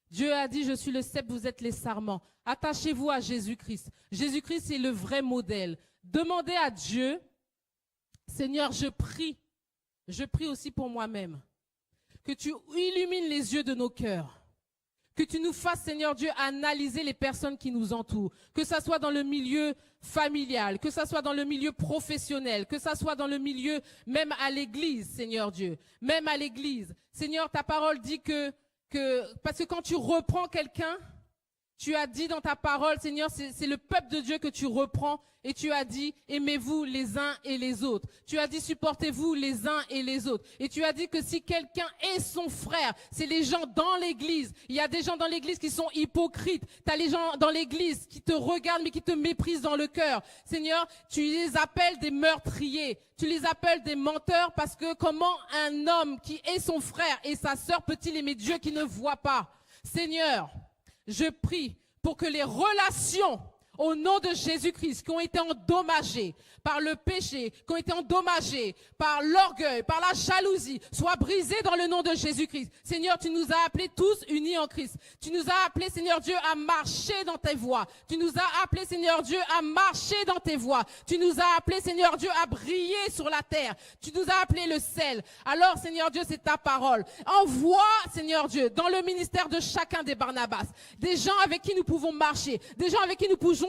S1: Dieu a dit, je suis le cep, vous êtes les sarments. Attachez-vous à Jésus-Christ. Jésus-Christ est le vrai modèle. Demandez à Dieu, Seigneur, je prie aussi pour moi-même, que tu illumines les yeux de nos cœurs, que tu nous fasses, Seigneur Dieu, analyser les personnes qui nous entourent, que ça soit dans le milieu familial, que ça soit dans le milieu professionnel, que ça soit dans le milieu même à l'église, Seigneur Dieu, même à l'église. Seigneur, ta parole dit parce que quand tu reprends quelqu'un, tu as dit dans ta parole, Seigneur, c'est le peuple de Dieu que tu reprends et tu as dit, aimez-vous les uns et les autres. Tu as dit, supportez-vous les uns et les autres. Et tu as dit que si quelqu'un est son frère, c'est les gens dans l'église. Il y a des gens dans l'église qui sont hypocrites. Tu as les gens dans l'église qui te regardent mais qui te méprisent dans le cœur. Seigneur, tu les appelles des meurtriers. Tu les appelles des menteurs parce que comment un homme qui est son frère et sa sœur peut-il aimer Dieu qui ne voit pas? Seigneur, je prie pour que les relations au nom de Jésus-Christ qui ont été endommagées par le péché, qui ont été endommagées par l'orgueil, par la jalousie, soient brisées dans le nom de Jésus-Christ. Seigneur, tu nous as appelés tous unis en Christ. Tu nous as appelés, Seigneur Dieu, à marcher dans tes voies. Tu nous as appelés, Seigneur Dieu, à marcher dans tes voies. Tu nous as appelés, Seigneur Dieu, à briller sur la terre. Tu nous as appelés le sel. Alors, Seigneur Dieu, c'est ta parole. Envoie, Seigneur Dieu, dans le ministère de chacun des Barnabas, des gens avec qui nous pouvons marcher, des gens avec qui nous puissions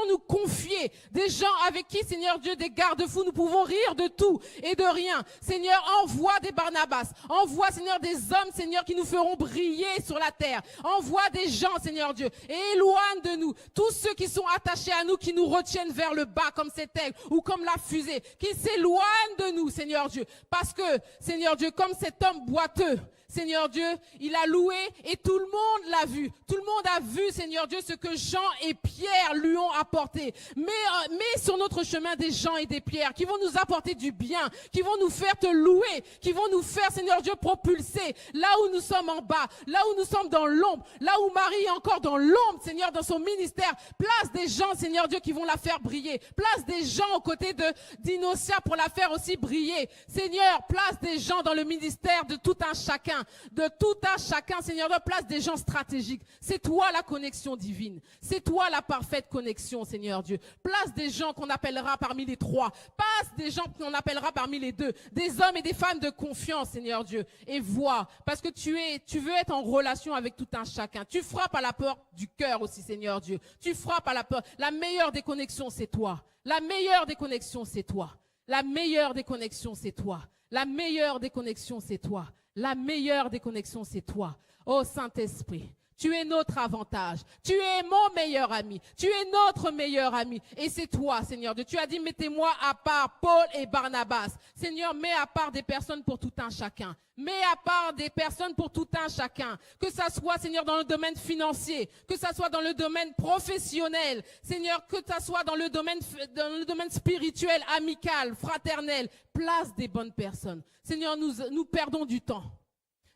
S1: nous confier, des gens avec qui, Seigneur Dieu, des garde-fous, nous pouvons rire de tout et de rien. Seigneur, envoie des Barnabas, envoie, Seigneur, des hommes, Seigneur, qui nous feront briller sur la terre. Envoie des gens, Seigneur Dieu, et éloigne de nous tous ceux qui sont attachés à nous, qui nous retiennent vers le bas comme cet aigle ou comme la fusée, qui s'éloignent de nous, Seigneur Dieu, parce que, Seigneur Dieu, comme cet homme boiteux, Seigneur Dieu, il a loué et tout le monde l'a vu. Tout le monde a vu, Seigneur Dieu, ce que Jean et Pierre lui ont apporté. Mais sur notre chemin des gens et des pierres qui vont nous apporter du bien, qui vont nous faire te louer, qui vont nous faire, Seigneur Dieu, propulser là où nous sommes en bas, là où nous sommes dans l'ombre, là où Marie est encore dans l'ombre, Seigneur, dans son ministère. Place des gens, Seigneur Dieu, qui vont la faire briller. Place des gens aux côtés d'Innocent pour la faire aussi briller. Seigneur, place des gens dans le ministère de tout un chacun. De tout un chacun, Seigneur, de place des gens stratégiques. C'est toi la connexion divine. C'est toi la parfaite connexion, Seigneur Dieu. Place des gens qu'on appellera parmi les 3. Place des gens qu'on appellera parmi les 2. Des hommes et des femmes de confiance, Seigneur Dieu. Et vois, parce que tu veux être en relation avec tout un chacun. Tu frappes à la porte du cœur aussi, Seigneur Dieu. Tu frappes à la porte. La meilleure des connexions, c'est toi. La meilleure des connexions, c'est toi. La meilleure des connexions, c'est toi. La meilleure des connexions, c'est toi. La meilleure des connexions, c'est toi. Oh Saint-Esprit, tu es notre avantage. Tu es mon meilleur ami. Tu es notre meilleur ami. Et c'est toi, Seigneur Dieu. Tu as dit, mettez-moi à part Paul et Barnabas. Seigneur, mets à part des personnes pour tout un chacun. Mets à part des personnes pour tout un chacun. Que ça soit, Seigneur, dans le domaine financier, que ça soit dans le domaine professionnel, Seigneur, que ça soit dans le domaine spirituel, amical, fraternel. Place des bonnes personnes. Seigneur, nous perdons du temps.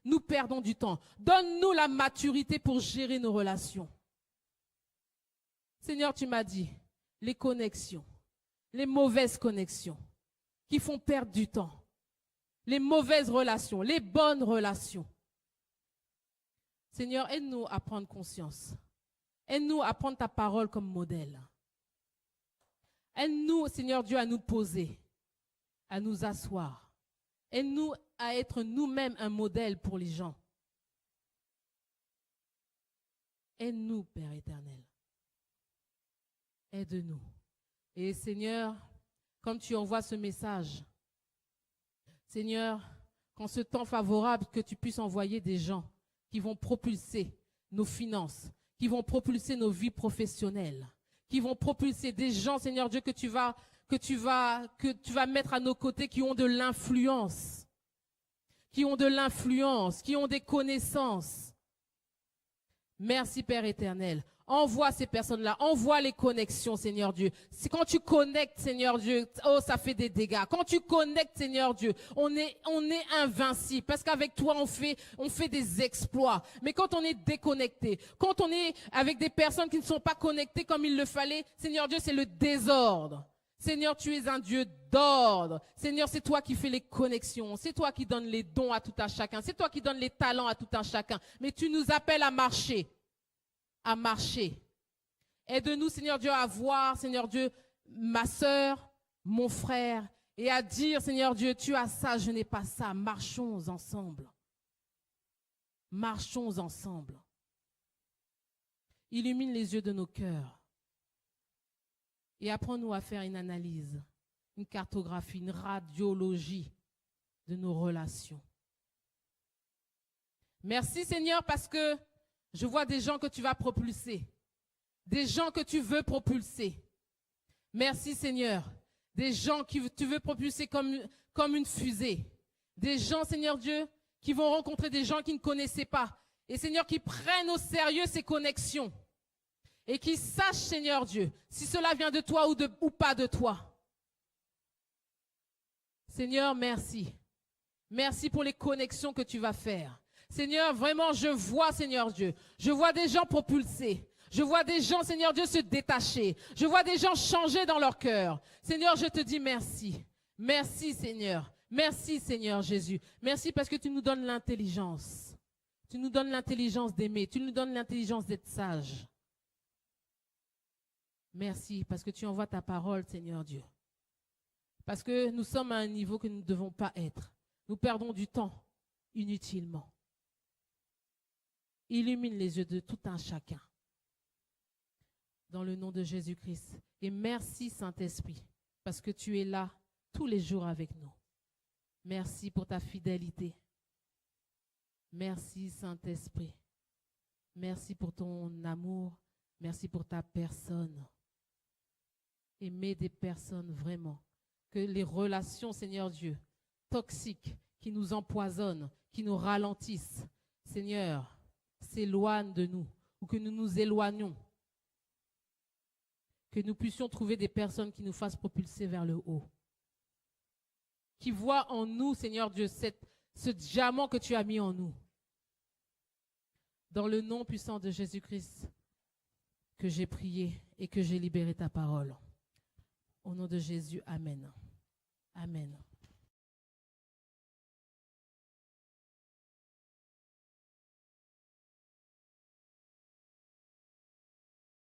S1: Nous perdons du temps. Donne-nous la maturité pour gérer nos relations. Seigneur, tu m'as dit, les connexions, les mauvaises connexions qui font perdre du temps. Les mauvaises relations, les bonnes relations. Seigneur, aide-nous à prendre conscience. Aide-nous à prendre ta parole comme modèle. Aide-nous, Seigneur Dieu, à nous poser, à nous asseoir. Aide-nous à être nous-mêmes un modèle pour les gens. Aide-nous, Père éternel. Aide-nous. Et Seigneur, comme tu envoies ce message, Seigneur, qu'en ce temps favorable, que tu puisses envoyer des gens qui vont propulser nos finances, qui vont propulser nos vies professionnelles, qui vont propulser des gens, Seigneur Dieu, que tu vas mettre à nos côtés, qui ont de l'influence, qui ont des connaissances. Merci Père éternel. Envoie ces personnes-là, envoie les connexions, Seigneur Dieu. C'est quand tu connectes, Seigneur Dieu, oh, ça fait des dégâts. Quand tu connectes, Seigneur Dieu, on est invincible. Parce qu'avec toi, on fait des exploits. Mais quand on est déconnecté, quand on est avec des personnes qui ne sont pas connectées comme il le fallait, Seigneur Dieu, c'est le désordre. Seigneur, tu es un Dieu d'ordre. Seigneur, c'est toi qui fais les connexions. C'est toi qui donnes les dons à tout un chacun. C'est toi qui donnes les talents à tout un chacun. Mais tu nous appelles à marcher. À marcher. Aide-nous, Seigneur Dieu, à voir, Seigneur Dieu, ma sœur, mon frère, et à dire, Seigneur Dieu, tu as ça, je n'ai pas ça. Marchons ensemble. Marchons ensemble. Illumine les yeux de nos cœurs. Et apprends-nous à faire une analyse, une cartographie, une radiologie de nos relations. Merci, Seigneur, parce que je vois des gens que tu vas propulser, des gens que tu veux propulser. Merci Seigneur, des gens que tu veux propulser comme une fusée. Des gens, Seigneur Dieu, qui vont rencontrer des gens qu'ils ne connaissaient pas. Et Seigneur, qui prennent au sérieux ces connexions. Et qui sachent, Seigneur Dieu, si cela vient de toi ou pas de toi. Seigneur, merci. Merci pour les connexions que tu vas faire. Seigneur, vraiment, je vois, Seigneur Dieu, je vois des gens propulsés. Je vois des gens, Seigneur Dieu, se détacher. Je vois des gens changer dans leur cœur. Seigneur, je te dis merci. Merci, Seigneur. Merci, Seigneur Jésus. Merci parce que tu nous donnes l'intelligence. Tu nous donnes l'intelligence d'aimer. Tu nous donnes l'intelligence d'être sage. Merci parce que tu envoies ta parole, Seigneur Dieu. Parce que nous sommes à un niveau que nous ne devons pas être. Nous perdons du temps inutilement. Illumine les yeux de tout un chacun. Dans le nom de Jésus-Christ. Et merci Saint-Esprit, parce que tu es là tous les jours avec nous. Merci pour ta fidélité. Merci Saint-Esprit. Merci pour ton amour. Merci pour ta personne. Aimer des personnes vraiment. Que les relations, Seigneur Dieu, toxiques, qui nous empoisonnent, qui nous ralentissent, Seigneur, s'éloignent de nous ou que nous nous éloignons. Que nous puissions trouver des personnes qui nous fassent propulser vers le haut. Qui voient en nous, Seigneur Dieu, ce diamant que tu as mis en nous. Dans le nom puissant de Jésus-Christ, que j'ai prié et que j'ai libéré ta parole. Au nom de Jésus, Amen. Amen.